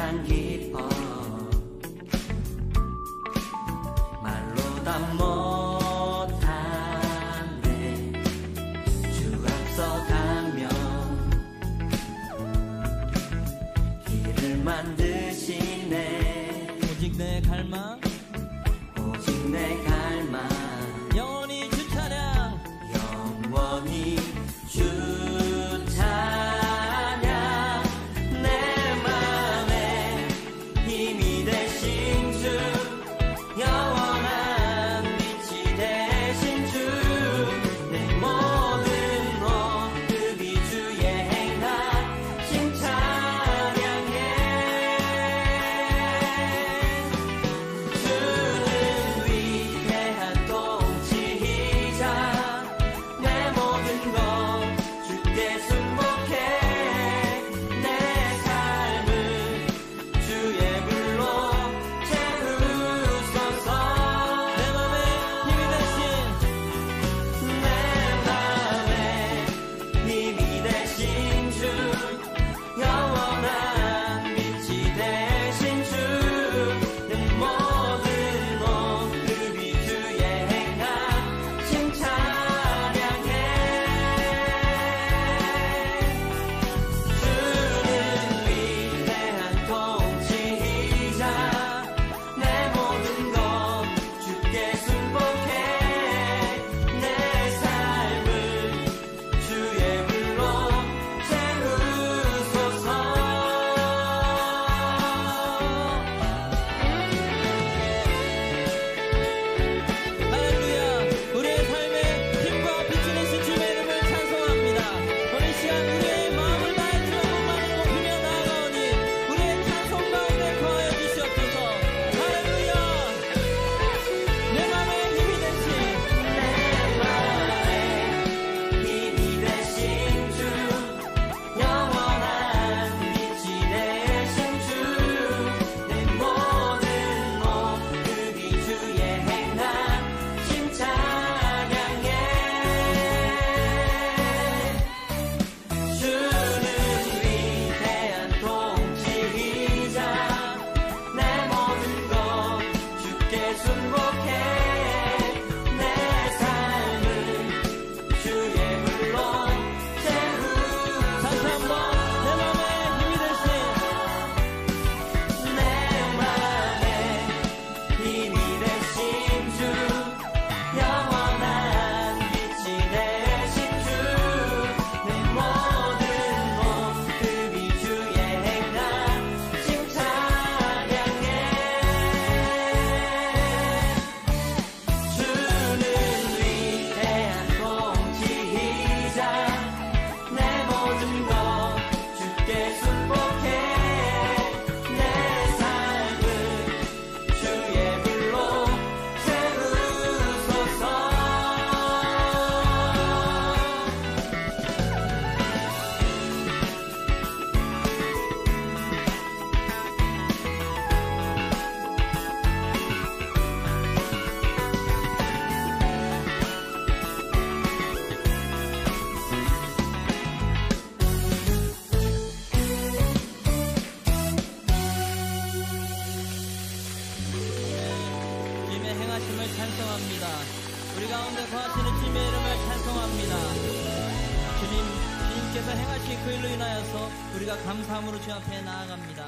난 기뻐 말로 다 못하네 주 앞서가며 길을 만드시네 오직 내 갈망 오직 내 갈망 영원히 주 찬양 영원히 주 찬양 내 맘에 힘이 되신 주 영원한 빛이 되신 주 내 모든 모습이 주의 행하신 찬양해 주는 위대한 통치자 내 모든 것 주께 순복해 내 삶을 주의 불로 채우소서 내 맘에 힘이 되신 내 맘에 힘이 되신 주 영원한 빛이 되신 주 내 모든 모습이 주의 행하신 찬양해 주는 위대한 통치자 내 모든 것 주께 순복해 내 삶을 주의 불로 채우소서 할렐루야 우리의 삶에 힘과 빛이 되신 주의 이름을 찬송합니다 우리 시간 우리의 마음을 다해 주 한번만을 높이며 나아가오니 우리의 찬송 가운데 거하여 주시옵소서 할렐루야 내 맘에 힘이 되신 내 맘에 힘이 되신 주 영원한 빛이 되신 주 내 모든 모습이 주의 행하신 찬양해 주는 위대한 통치자 내 모든 것 주께 순복해 내 삶을 주의 불로 채우소서 다시 한번 내 맘에 힘이 되신 내 맘에 힘이 되신 주 영원한 빛이 되신 주 내 모든 모습이 주의 행하신 찬양해 주는 위대한 통치자 내 모든 것 주께 순복해 내 삶을 주의 불로 채우소서 주님의 행하심을 찬송합니다 우리 가운데 거하시는 주님의 이름을 찬송합니다 주님께서 행하신 그 일로 인하여서 우리가 감사함으로 주 앞에 나아갑니다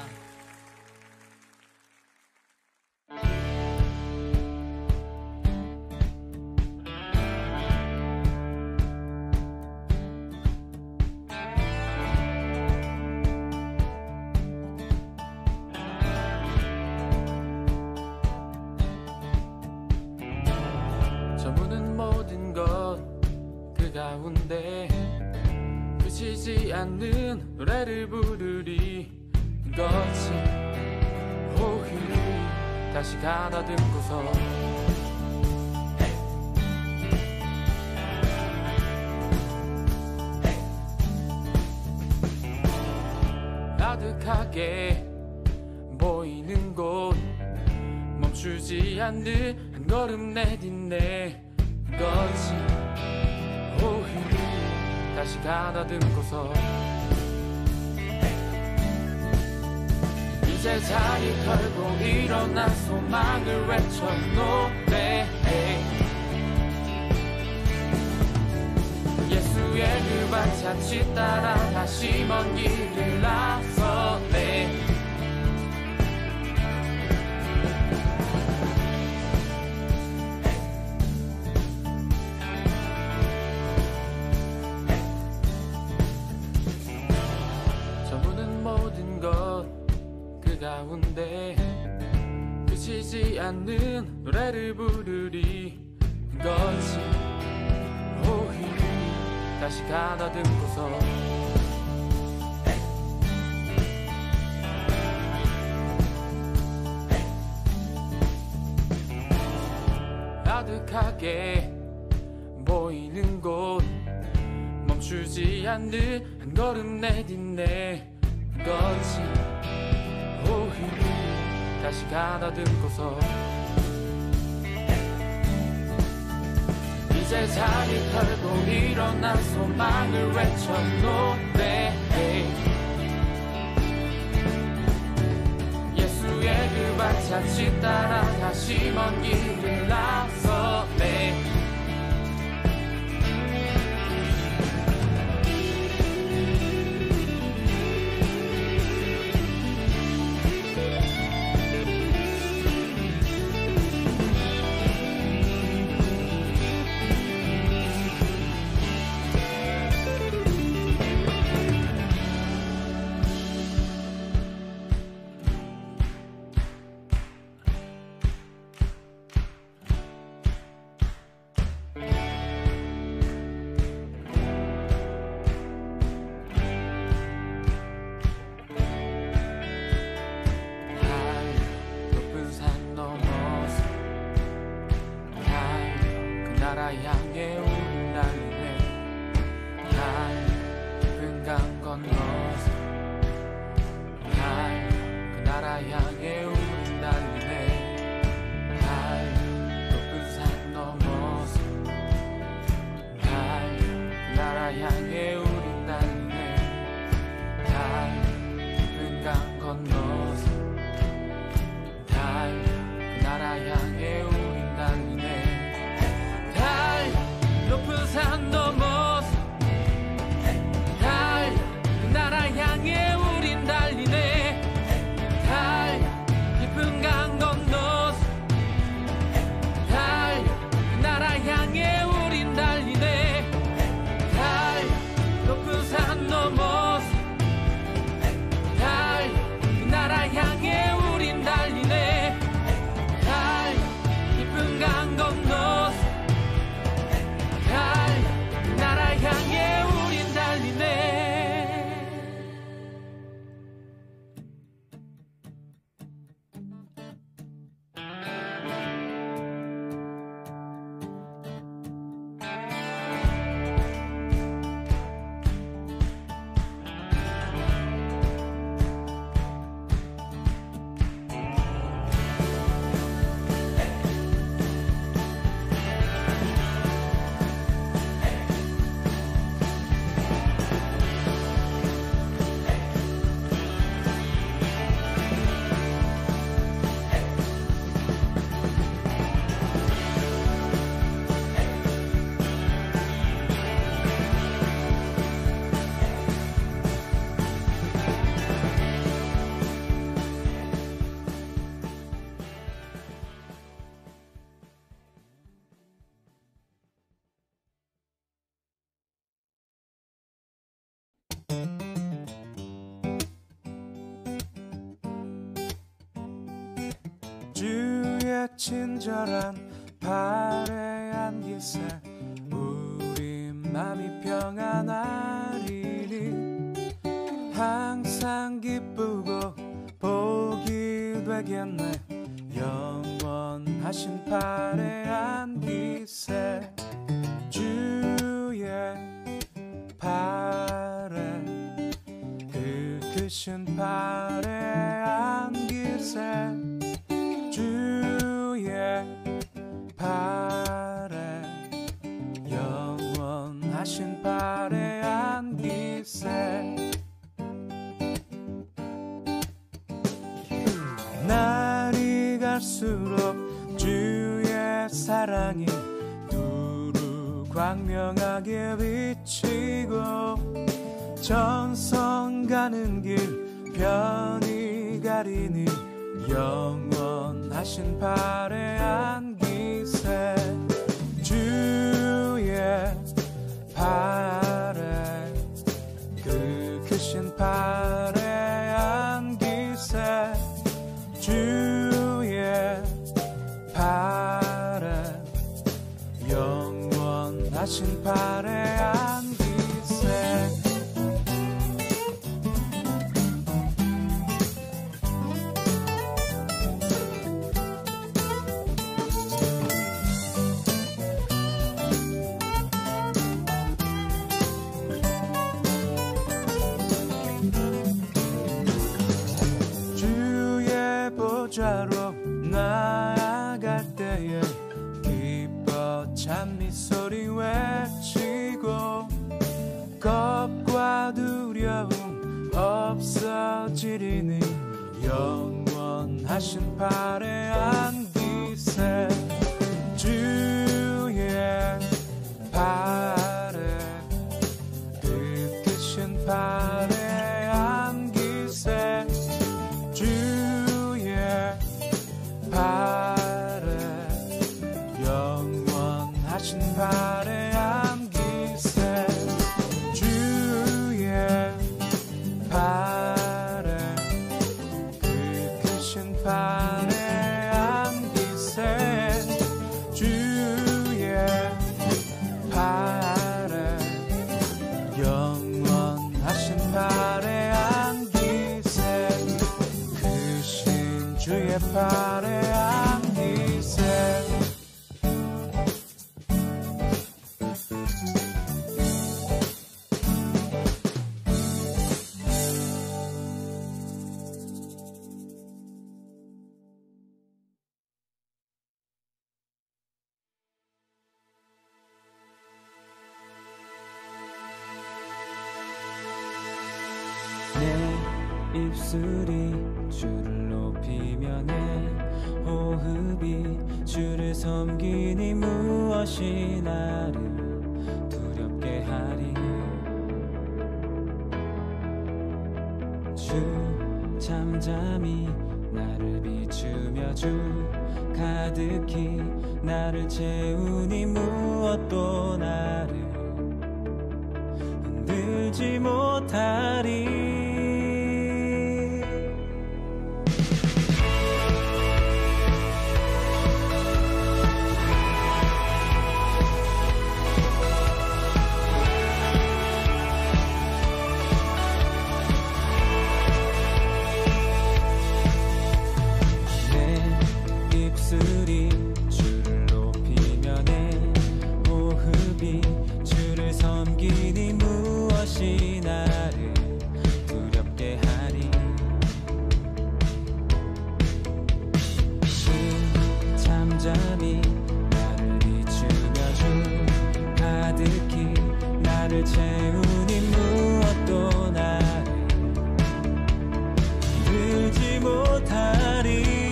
저무는 모든 것 그 가운데 그치지 않는 노래를 부르리 거친 호흡이 다시 가다듬고서 가득하게 보이는 곳 멈추지 않는 한 걸음 내딛네 거친 호흡이 다시 가다듬고서 이 이제 자리 털고 일어나 소망을 외쳐 노래해. 예수의 그 발자취 따라 다시 먼 길을 나서네. 저무는 모든 것 그 가운데 그치지 않는 노래를 부르리. 그것이 오히려 다시 가다듬고서 아득하게 보이는 곳 멈추지 않는 한 걸음 내딛네. 그것이 오히려 다시 가다듬고서 이제 자리 털고 일어나 소망을 외쳐 노래해. 예수의 그 발자취 따라 다시 먼 길을 나서네. 향해 우린 달리네. 깊은 강 건너서 그 나라 향해 우린 달리네. 높은 산 넘어서 그 나라 향해 우린 달리네. 깊은 강 건너서 그 나라 향해 우린 달리네. 높은 산 넘어서 그 나라 향해 우린 달리네. 깊은 강 건너서 그 나라 향해 우린 달리네. 높은 산 넘어서 그 나라 향해 우린 달리네. 깊은 강 건너서 나라 향해 우린 달리네. 주의 친절한 발에 안기세 우리 맘이 평안하리니 항상 기쁘고 복이 되겠네. 영원하신 발에 안기세 주의 발에 그 크신 발에 안기세 주의 발에 영원하신 발에 안기세 갈수록 주의 사랑이 두루 광명하게 비치고 전성 가는 길 편히 가리니 영원하신 발에 안기세 주의 발에 그 크신 발에 안기세 주의 발에 영원하신 발에 안기세 보좌로 나아갈 때에 기뻐 찬미 소리 외치고 겁과 두려움 없어지리니 영원하신 발에 안기세 주의 발에 그 크신 발에 안기세 발에 영원하신 발에 안기세 주의 발에 그 크신 발에 안기세 주의 발에 영원하신 발에 안기세 크신 주의 발에 내 입술이 주를 높이며 내 호흡이 주를 섬기니 무엇이 나를 두렵게 하리 주 잠잠히 나를 비추며 주 가득히 나를 채우니 무엇도 나를 흔들지 못하리 주를 높이며 내 호흡이 주를 섬기니 무엇이 나를 두렵게 하리 주 잠잠히 나를 비추며 주 가득히 나를 채우니 무엇도 나를 들지 못하리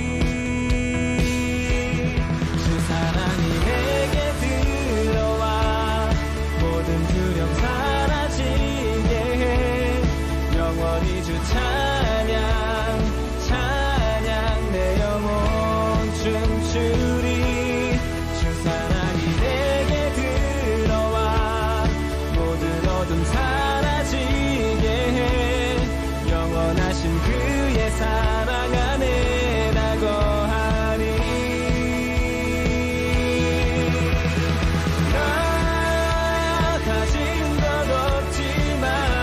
찬양 찬양 내 영혼 춤추리 주 사랑이 내게 들어와 모든 어둠 사라지게 해 영원하신 그의 사랑 안에 나 거하리 나 가진 것 없지만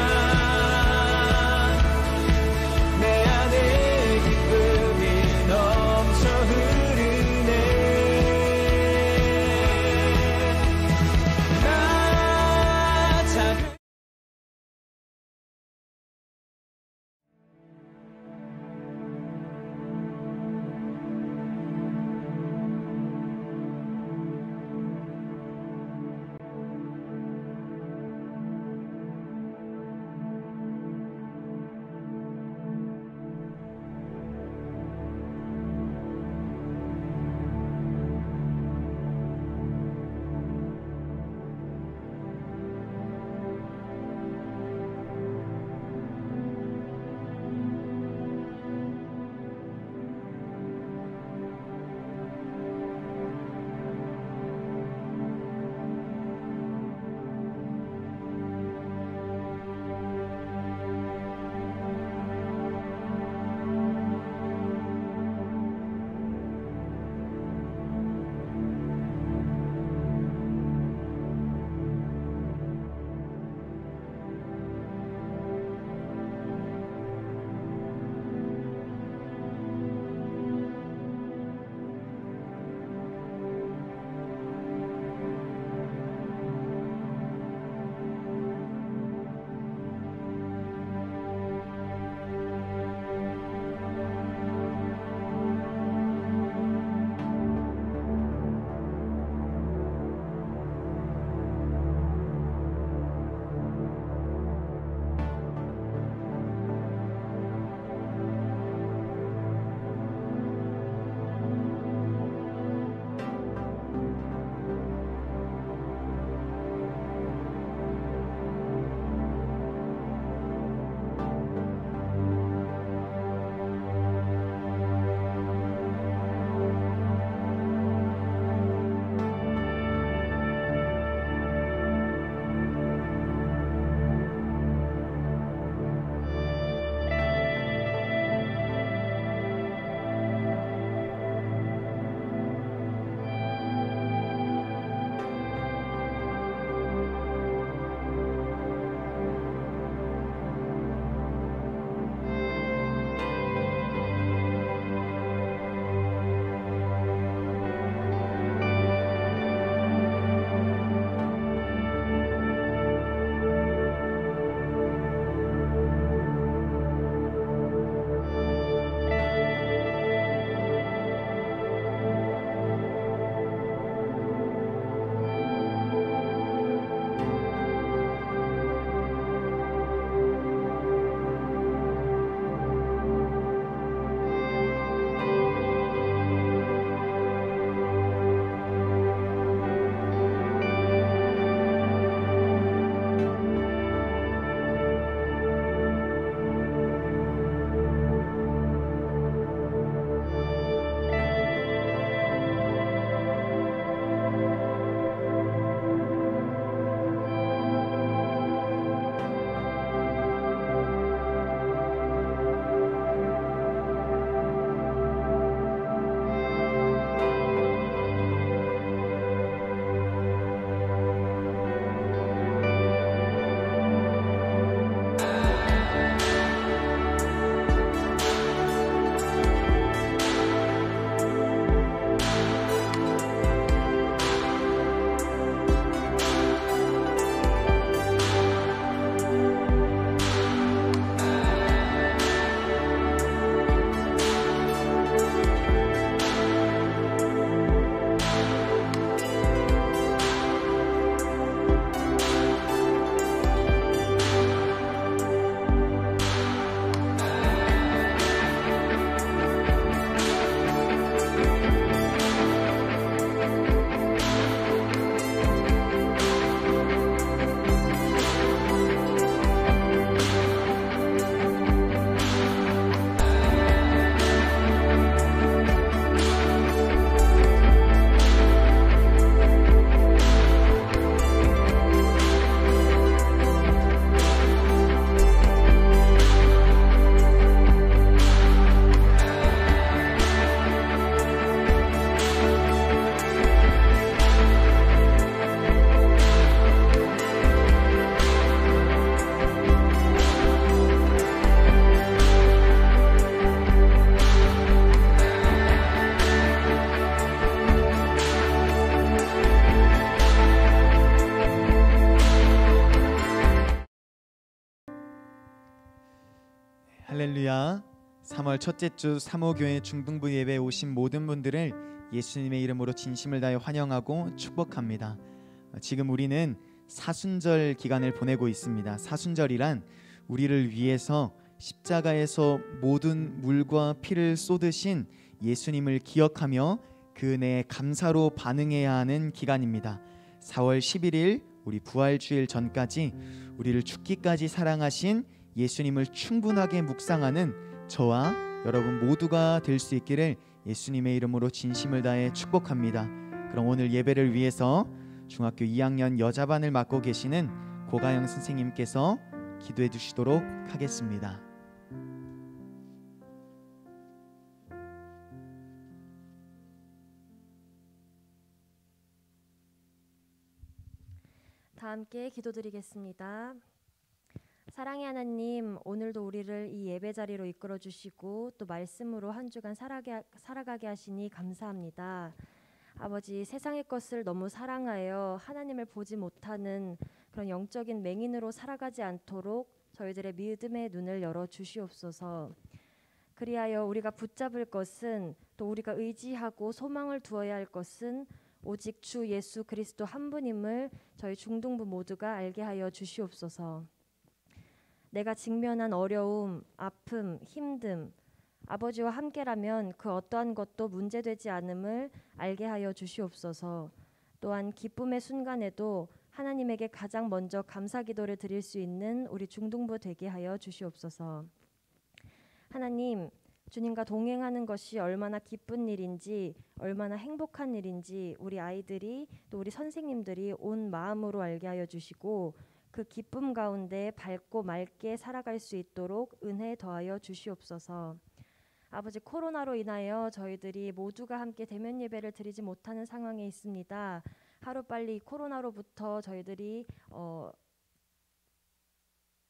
3월 첫째 주 사모교회 중등부 예배에 오신 모든 분들을 예수님의 이름으로 진심을 다해 환영하고 축복합니다. 지금 우리는 사순절 기간을 보내고 있습니다. 사순절이란 우리를 위해서 십자가에서 모든 물과 피를 쏟으신 예수님을 기억하며 그 은혜에 감사로 반응해야 하는 기간입니다. 4월 11일 우리 부활주일 전까지 우리를 죽기까지 사랑하신 예수님을 충분하게 묵상하는 저와 여러분 모두가 될 수 있기를 예수님의 이름으로 진심을 다해 축복합니다. 그럼 오늘 예배를 위해서 중학교 2학년 여자반을 맡고 계시는 고가영 선생님께서 기도해 주시도록 하겠습니다. 다 함께 기도드리겠습니다. 사랑의 하나님, 오늘도 우리를 이 예배 자리로 이끌어 주시고 또 말씀으로 한 주간 살아가게 하시니 감사합니다. 아버지, 세상의 것을 너무 사랑하여 하나님을 보지 못하는 그런 영적인 맹인으로 살아가지 않도록 저희들의 믿음의 눈을 열어 주시옵소서. 그리하여 우리가 붙잡을 것은, 또 우리가 의지하고 소망을 두어야 할 것은 오직 주 예수 그리스도 한 분임을 저희 중등부 모두가 알게 하여 주시옵소서. 내가 직면한 어려움, 아픔, 힘듦, 아버지와 함께라면 그 어떠한 것도 문제되지 않음을 알게 하여 주시옵소서. 또한 기쁨의 순간에도 하나님에게 가장 먼저 감사 기도를 드릴 수 있는 우리 중등부 되게 하여 주시옵소서. 하나님, 주님과 동행하는 것이 얼마나 기쁜 일인지, 얼마나 행복한 일인지 우리 아이들이 또 우리 선생님들이 온 마음으로 알게 하여 주시고 그 기쁨 가운데 밝고 맑게 살아갈 수 있도록 은혜 더하여 주시옵소서. 아버지, 코로나로 인하여 저희들이 모두가 함께 대면 예배를 드리지 못하는 상황에 있습니다. 하루빨리 코로나로부터 저희들이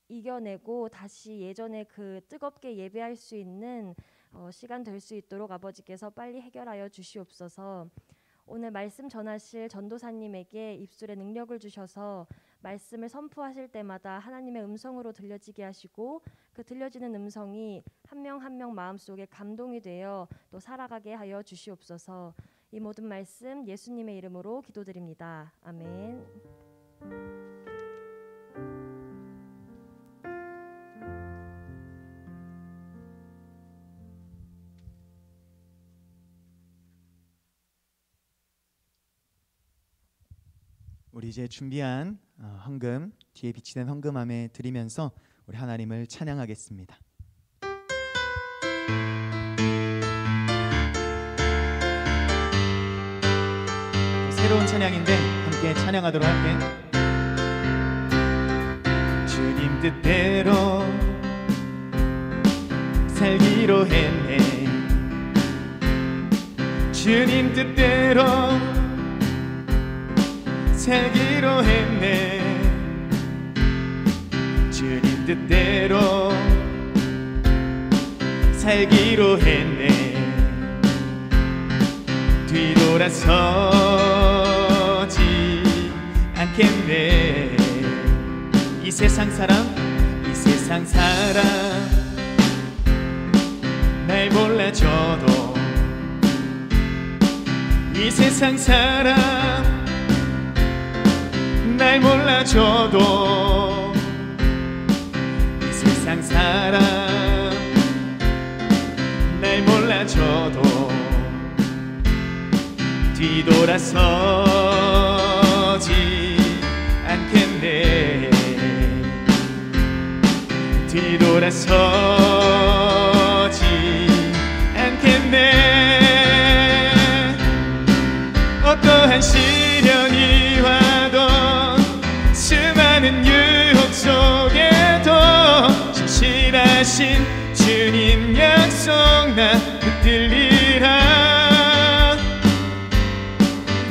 이겨내고 다시 예전에 그 뜨겁게 예배할 수 있는 시간 될 수 있도록 아버지께서 빨리 해결하여 주시옵소서. 오늘 말씀 전하실 전도사님에게 입술에 능력을 주셔서 말씀을 선포하실 때마다 하나님의 음성으로 들려지게 하시고 그 들려지는 음성이 한 명 한 명 마음속에 감동이 되어 또 살아가게 하여 주시옵소서. 이 모든 말씀 예수님의 이름으로 기도드립니다. 아멘. 우리 이제 준비한 헌금, 뒤에 비치된 헌금함에 드리면서 우리 하나님을 찬양하겠습니다. 새로운 찬양인데 함께 찬양하도록 할게. 주님 뜻대로 살기로 했네. 주님 뜻대로 살기로 했네. 주님 뜻대로 살기로 했네. 뒤돌아서지 않겠네. 이 세상 사람 날 몰라줘도, 이 세상 사람 날 몰라줘도, 이 세상 사람 날 몰라줘도 뒤돌아서지 않겠네. 뒤돌아서지 않겠네. 어떠한 시련이 와도 수많은 유혹 속에도 신실하신 주님 약속 나 붙들리라.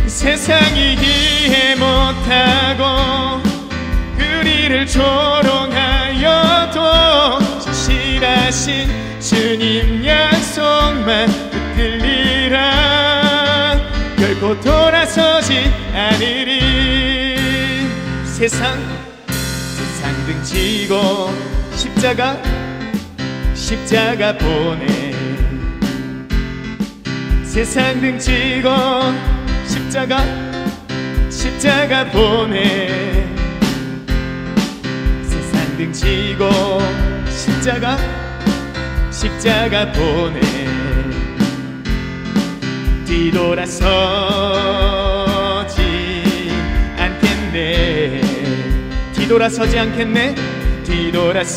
세상이 이해 못하고 우리를 조롱하여도 신실하신 주님 약속만 붙들리라. 결코 돌아서지 않으리. 세상 등지고 십자가 십자가 보내 세상 등지고 십자가 보내 세상 등지고 십자가 보내 뒤돌아서지 않겠네 뒤돌아서지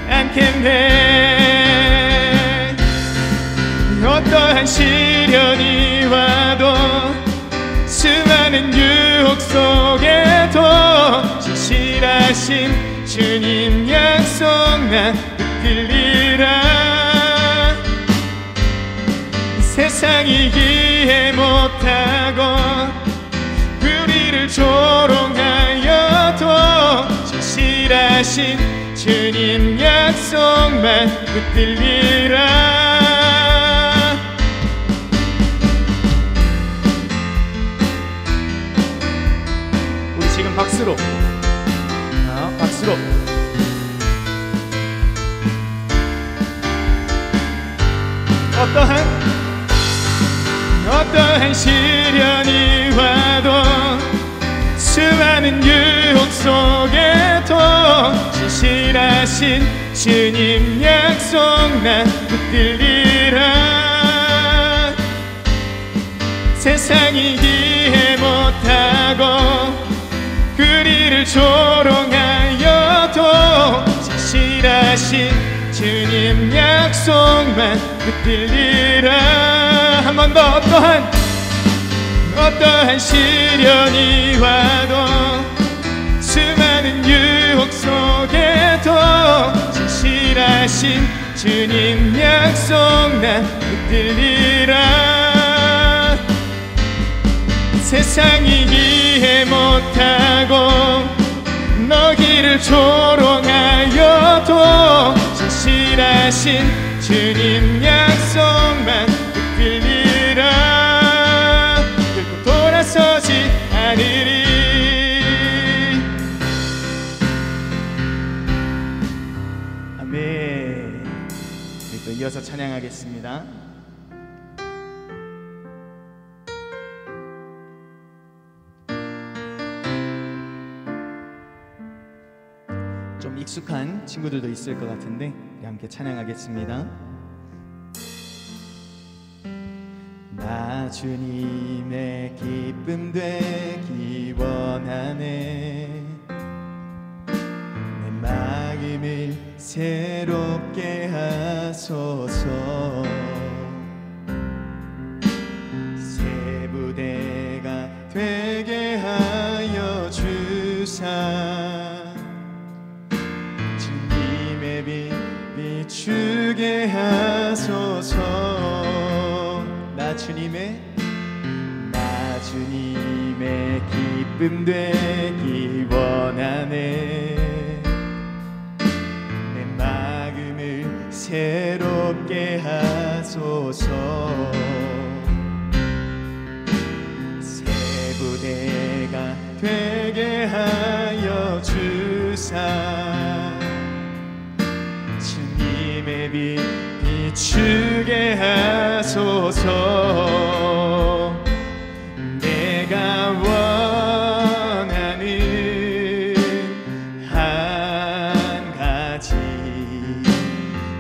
않겠네 어떠한 시련이 와도 수많은 유혹 속에도 진실하신 주님 약속 나 붙들리라 세상이 이해 못하고 우리를 조롱하여도 진실하신 주님 약속만 붙들리라 우리 지금 박수로 어떠한 시련이 와도 수많은 유혹 속에도 진실하신 주님 약속 나 붙들리라 세상이 이해 못하고 우리를 조롱하여도 진실하신 주님 약속만 붙들리라 한 번 더 어떠한 시련이 와도 수많은 유혹 속에도 진실하신 주님 약속 나 붙들리라 세상이 이해 못하고 너희를 조롱하여도 진실하신 주님 약속만 붙들리라 결코 돌아서지 않으리 아멘. 우리 또 이어서 찬양하겠습니다. 좀 익숙한 친구들도 있을 것 같은데 우리 함께 찬양하겠습니다. 나 주님의 기쁨 되기 원하네 내 마음을 새롭게 하소서 새 부대가 되게 하여 주사 주님의 빛 비추게 하소서 나 주님의 기쁨 되기 원하네 내 마음을 새롭게 하소서 새 부대가 되게 하여 주사 주님의 빛 비추게 하소서 내가 원하는 한 가지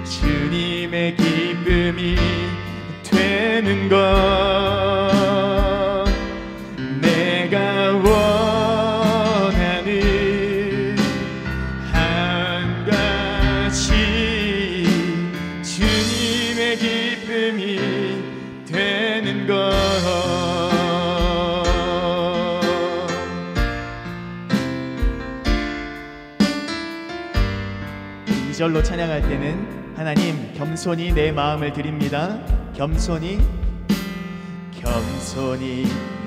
주님의 기쁨이 되는 것 내가 원하는 한 가지 주님의 기쁨이 되는 것 2절로 찬양할 때는 하나님 겸손히 내 마음을 드립니다. 겸손히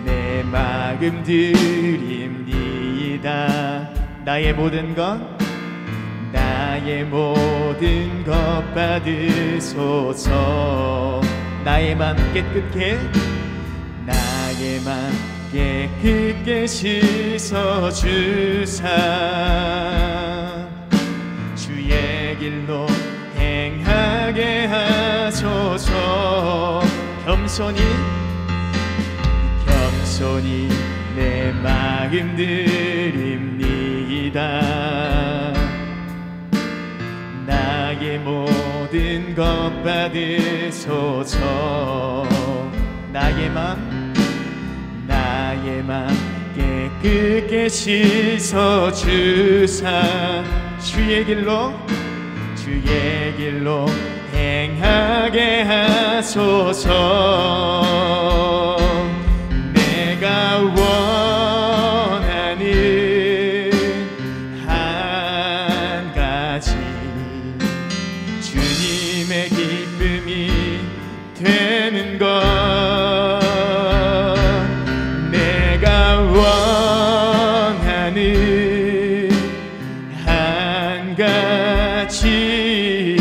내 마음 드립니다. 나의 모든 것 받으소서. 나의 맘 깨끗게 씻어주사 주 길로 행하게 하소서. 겸손히 내 마음 드립니다. 나의 모든 것 받으소서. 나의 맘 깨끗게 씻어주사 주의 길로 행하게 하소서. 내가 원하는 한 가지 주님의 기쁨이 되는 것. 내가 원하는 한 가지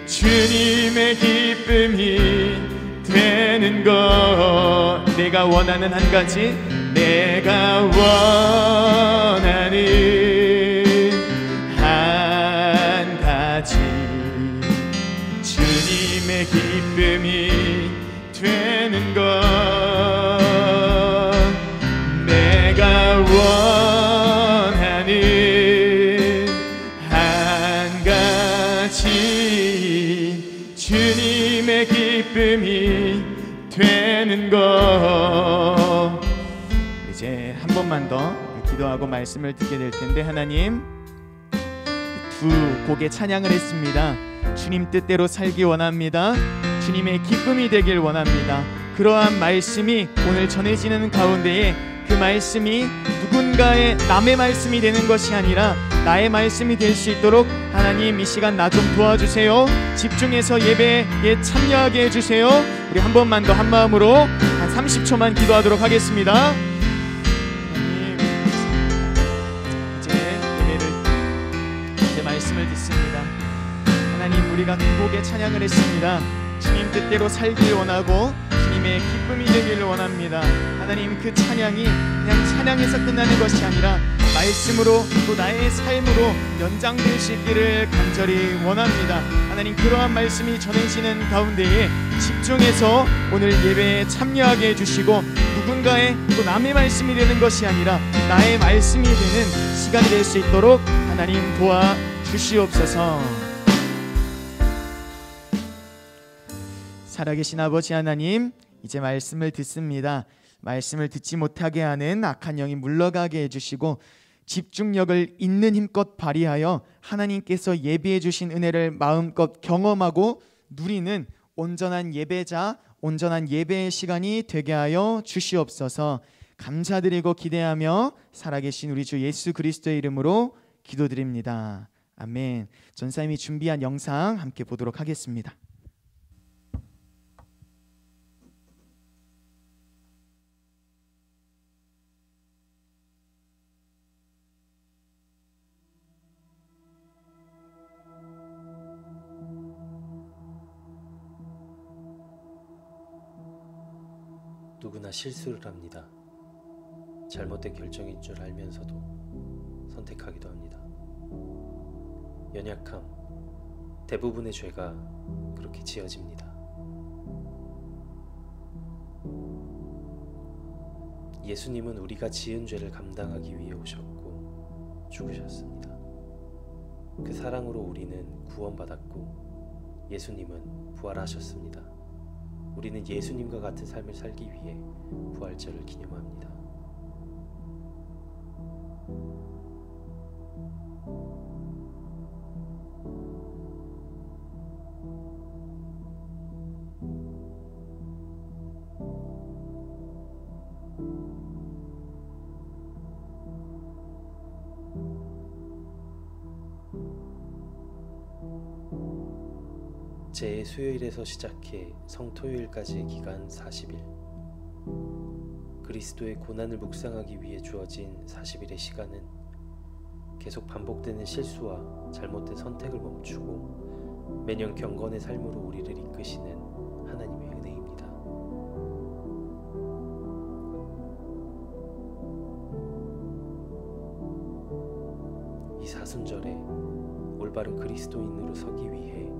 주님의 기쁨이 되는 것. 내가 원하는 한 가지, 내가 원하는 한 가지 주님의 기쁨이 되는 것. 내가 원하는 한 가지 주님의 기쁨이 되는 것. 이제 한 번만 더 기도하고 말씀을 듣게 될 텐데, 하나님, 두 곡의 찬양을 했습니다. 주님 뜻대로 살기 원합니다. 주님의 기쁨이 되길 원합니다. 그러한 말씀이 오늘 전해지는 가운데에 그 말씀이 누군가의 남의 말씀이 되는 것이 아니라 나의 말씀이 될 수 있도록 하나님 이 시간 나 좀 도와주세요. 집중해서 예배에 참여하게 해주세요. 우리 한 번만 더 한 마음으로 한 30초만 기도하도록 하겠습니다. 하나님, 이제 말씀을 듣습니다. 하나님, 우리가 두 곡의 찬양을 했습니다. 주님 뜻대로 살길 원하고 주님의 기쁨이 되기를 원합니다. 하나님, 그 찬양이 그냥 찬양에서 끝나는 것이 아니라 말씀으로 또 나의 삶으로 연장될 수 있기를 간절히 원합니다. 하나님, 그러한 말씀이 전해지는 가운데에 집중해서 오늘 예배에 참여하게 해주시고 누군가의 또 남의 말씀이 되는 것이 아니라 나의 말씀이 되는 시간이 될 수 있도록 하나님 도와주시옵소서. 살아계신 아버지 하나님, 이제 말씀을 듣습니다. 말씀을 듣지 못하게 하는 악한 영이 물러가게 해주시고 집중력을 있는 힘껏 발휘하여 하나님께서 예비해 주신 은혜를 마음껏 경험하고 누리는 온전한 예배자, 온전한 예배의 시간이 되게 하여 주시옵소서. 감사드리고 기대하며 살아계신 우리 주 예수 그리스도의 이름으로 기도드립니다. 아멘. 전사님이 준비한 영상 함께 보도록 하겠습니다. 누구나 실수를 합니다. 잘못된 결정인 줄 알면서도 선택하기도 합니다. 연약함, 대부분의 죄가 그렇게 지어집니다. 예수님은 우리가 지은 죄를 감당하기 위해 오셨고 죽으셨습니다. 그 사랑으로 우리는 구원받았고 예수님은 부활하셨습니다. 우리는 예수님과 같은 삶을 살기 위해 부활절을 기념합니다. 제 수요일에서 시작해 성토요일까지의 기간 40일, 그리스도의 고난을 묵상하기 위해 주어진 40일의 시간은 계속 반복되는 실수와 잘못된 선택을 멈추고 매년 경건의 삶으로 우리를 이끄시는 하나님의 은혜입니다. 이 사순절에 올바른 올바른 그리스도인으로 서기 위해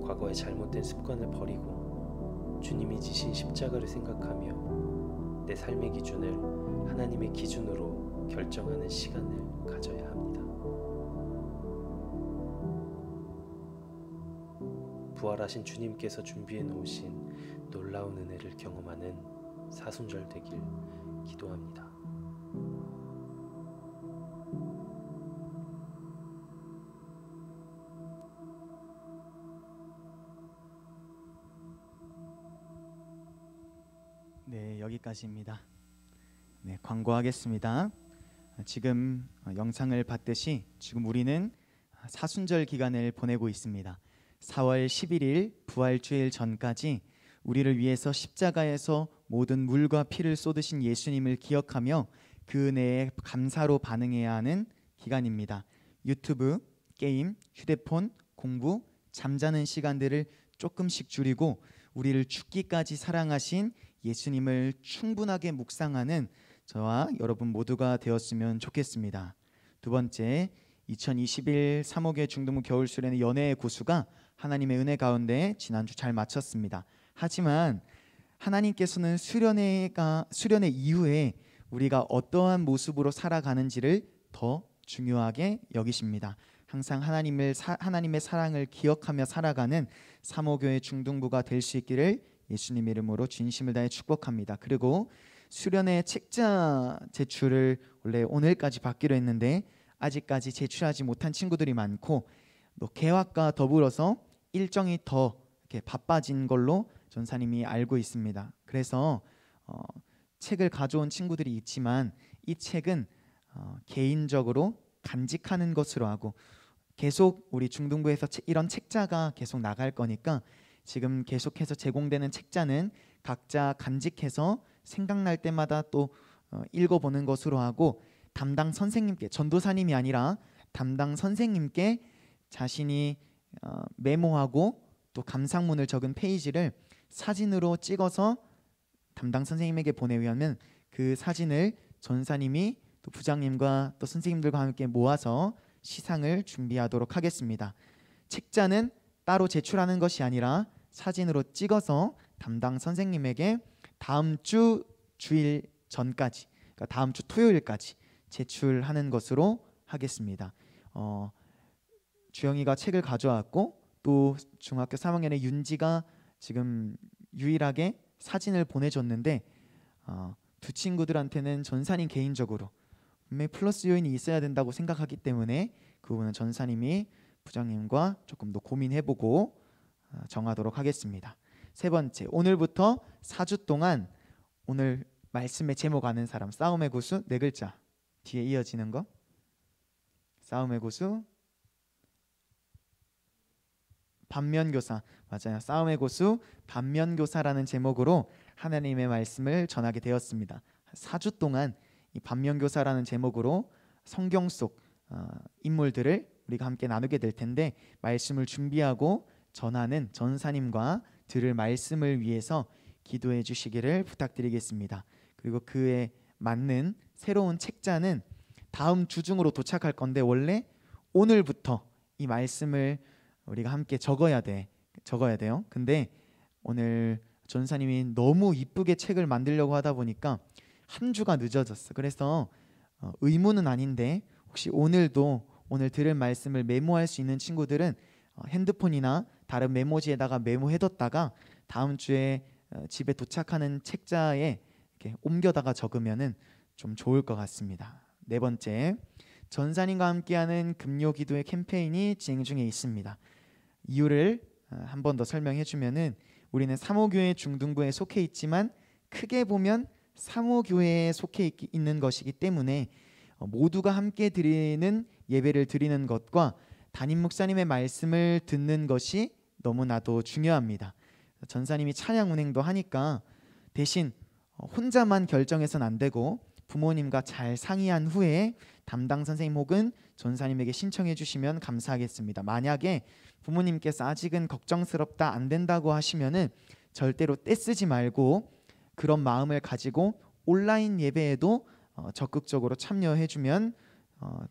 과거의 잘못된 습관을 버리고 주님이 지신 십자가를 생각하며 내 삶의 기준을 하나님의 기준으로 결정하는 시간을 가져야 합니다. 부활하신 주님께서 준비해 놓으신 놀라운 은혜를 경험하는 사순절 되길 기도합니다. 네, 여기까지입니다. 네, 광고하겠습니다. 지금 영상을 봤듯이 지금 우리는 사순절 기간을 보내고 있습니다. 4월 11일 부활주일 전까지 우리를 위해서 십자가에서 모든 물과 피를 쏟으신 예수님을 기억하며 그 은혜에 감사로 반응해야 하는 기간입니다. 유튜브, 게임, 휴대폰, 공부, 잠자는 시간들을 조금씩 줄이고 우리를 죽기까지 사랑하신 예수님을 충분하게 묵상하는 저와 여러분 모두가 되었으면 좋겠습니다. 두 번째, 2021 3호교회 중등부 겨울 수련회 연애의 고수가 하나님의 은혜 가운데 지난주 잘 마쳤습니다. 하지만 하나님께서는 수련회 이후에 우리가 어떠한 모습으로 살아가는지를 더 중요하게 여기십니다. 항상 하나님의 사랑을 기억하며 살아가는 3호교회 중등부가 될 수 있기를 예수님 이름으로 진심을 다해 축복합니다. 그리고 수련회 책자 제출을 원래 오늘까지 받기로 했는데 아직까지 제출하지 못한 친구들이 많고 또 개학과 더불어서 일정이 더 이렇게 바빠진 걸로 전사님이 알고 있습니다. 그래서 책을 가져온 친구들이 있지만 이 책은 개인적으로 간직하는 것으로 하고 계속 우리 중등부에서 이런 책자가 계속 나갈 거니까 지금 계속해서 제공되는 책자는 각자 간직해서 생각날 때마다 또 읽어보는 것으로 하고 담당 선생님께, 전도사님이 아니라 담당 선생님께 자신이 메모하고 또 감상문을 적은 페이지를 사진으로 찍어서 담당 선생님에게 보내면 그 사진을 전사님이 또 부장님과 또 선생님들과 함께 모아서 시상을 준비하도록 하겠습니다. 책자는 따로 제출하는 것이 아니라 사진으로 찍어서 담당 선생님에게 다음 주 주일 전까지, 그러니까 다음 주 토요일까지 제출하는 것으로 하겠습니다. 주영이가 책을 가져왔고 또 중학교 3학년의 윤지가 지금 유일하게 사진을 보내줬는데 두 친구들한테는 전사님 개인적으로 분명히 플러스 요인이 있어야 된다고 생각하기 때문에 그 부분은 전사님이 부장님과 조금 더 고민해보고 정하도록 하겠습니다. 세 번째, 오늘부터 4주 동안 오늘 말씀의 제목 아는 사람, 싸움의 고수 네 글자 뒤에 이어지는 거, 싸움의 고수 반면교사, 맞아요. 싸움의 고수 반면교사라는 제목으로 하나님의 말씀을 전하게 되었습니다. 4주 동안 이 반면교사라는 제목으로 성경 속 인물들을 우리가 함께 나누게 될 텐데 말씀을 준비하고 전하는 전사님과 들을 말씀을 위해서 기도해 주시기를 부탁드리겠습니다. 그리고 그에 맞는 새로운 책자는 다음 주 중으로 도착할 건데 원래 오늘부터 이 말씀을 우리가 함께 적어야 돼요. 근데 오늘 전사님이 너무 이쁘게 책을 만들려고 하다 보니까 한 주가 늦어졌어. 그래서 의무는 아닌데 혹시 오늘 들을 말씀을 메모할 수 있는 친구들은 핸드폰이나 다른 메모지에다가 메모해뒀다가 다음 주에 집에 도착하는 책자에 이렇게 옮겨다가 적으면은 좀 좋을 것 같습니다. 네 번째, 전사님과 함께하는 금요 기도회 캠페인이 진행 중에 있습니다. 이유를 한 번 더 설명해 주면은 우리는 3호교회 중등부에 속해 있지만 크게 보면 3호교회에 속해 있는 것이기 때문에 모두가 함께 드리는 예배를 드리는 것과 담임 목사님의 말씀을 듣는 것이 너무나도 중요합니다. 전사님이 찬양 운행도 하니까 대신 혼자만 결정해서는 안 되고 부모님과 잘 상의한 후에 담당 선생님 혹은 전사님에게 신청해 주시면 감사하겠습니다. 만약에 부모님께서 아직은 걱정스럽다, 안 된다고 하시면은 절대로 떼쓰지 말고 그런 마음을 가지고 온라인 예배에도 적극적으로 참여해 주면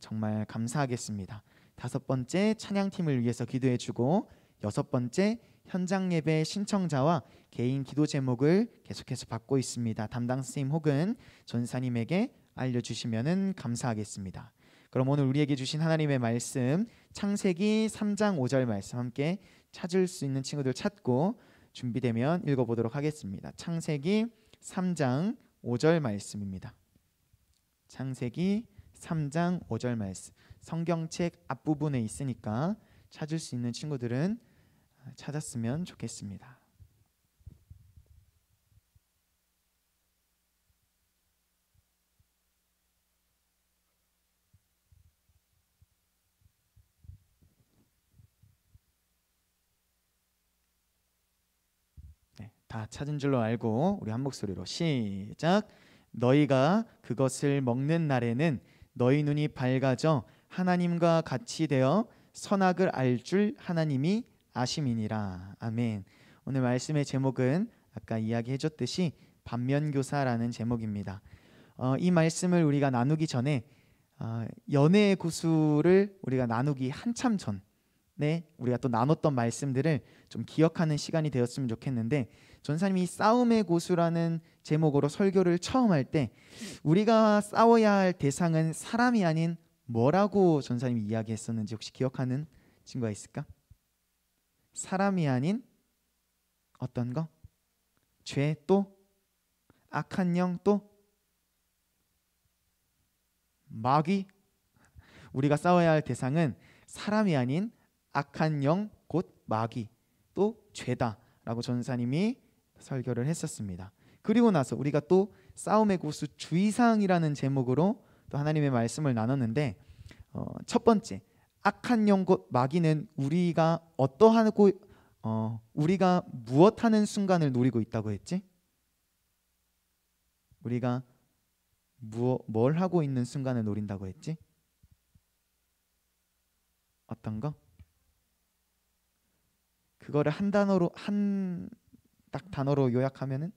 정말 감사하겠습니다. 5번째 찬양팀을 위해서 기도해주고 6번째 현장 예배 신청자와 개인 기도 제목을 계속해서 받고 있습니다. 담당 선생님 혹은 전사님에게 알려주시면 감사하겠습니다. 그럼 오늘 우리에게 주신 하나님의 말씀 창세기 3장 5절 말씀 함께 찾을 수 있는 친구들 찾고 준비되면 읽어보도록 하겠습니다. 창세기 3장 5절 말씀입니다. 창세기 3장 5절 말씀, 성경책 앞부분에 있으니까 찾을 수 있는 친구들은 찾았으면 좋겠습니다. 네, 다 찾은 줄로 알고 우리 한 목소리로 시작. 너희가 그것을 먹는 날에는 너희 눈이 밝아져 하나님과 같이 되어 선악을 알 줄 하나님이 아심이니라. 아멘. 오늘 말씀의 제목은 아까 이야기해줬듯이 반면교사라는 제목입니다. 이 말씀을 우리가 나누기 전에 연애의 구수를 우리가 나누기 한참 전에 우리가 또 나눴던 말씀들을 좀 기억하는 시간이 되었으면 좋겠는데, 전사님이 싸움의 고수라는 제목으로 설교를 처음 할 때 우리가 싸워야 할 대상은 사람이 아닌 뭐라고 전사님이 이야기했었는지 혹시 기억하는 친구가 있을까? 사람이 아닌 어떤 거? 죄, 또 악한 영, 또 마귀. 우리가 싸워야 할 대상은 사람이 아닌 악한 영, 곧 마귀, 또 죄다라고 전사님이 설교를 했었습니다. 그리고 나서 우리가 또 싸움의 고수 주의사항이라는 제목으로 또 하나님의 말씀을 나눴는데, 첫 번째 악한 영 곧 마귀는 우리가 어떠하고 우리가 무엇하는 순간을 노리고 있다고 했지? 우리가 뭘 하고 있는 순간을 노린다고 했지? 어떤 거? 그거를 한 단어로 딱 단어로 요약하면은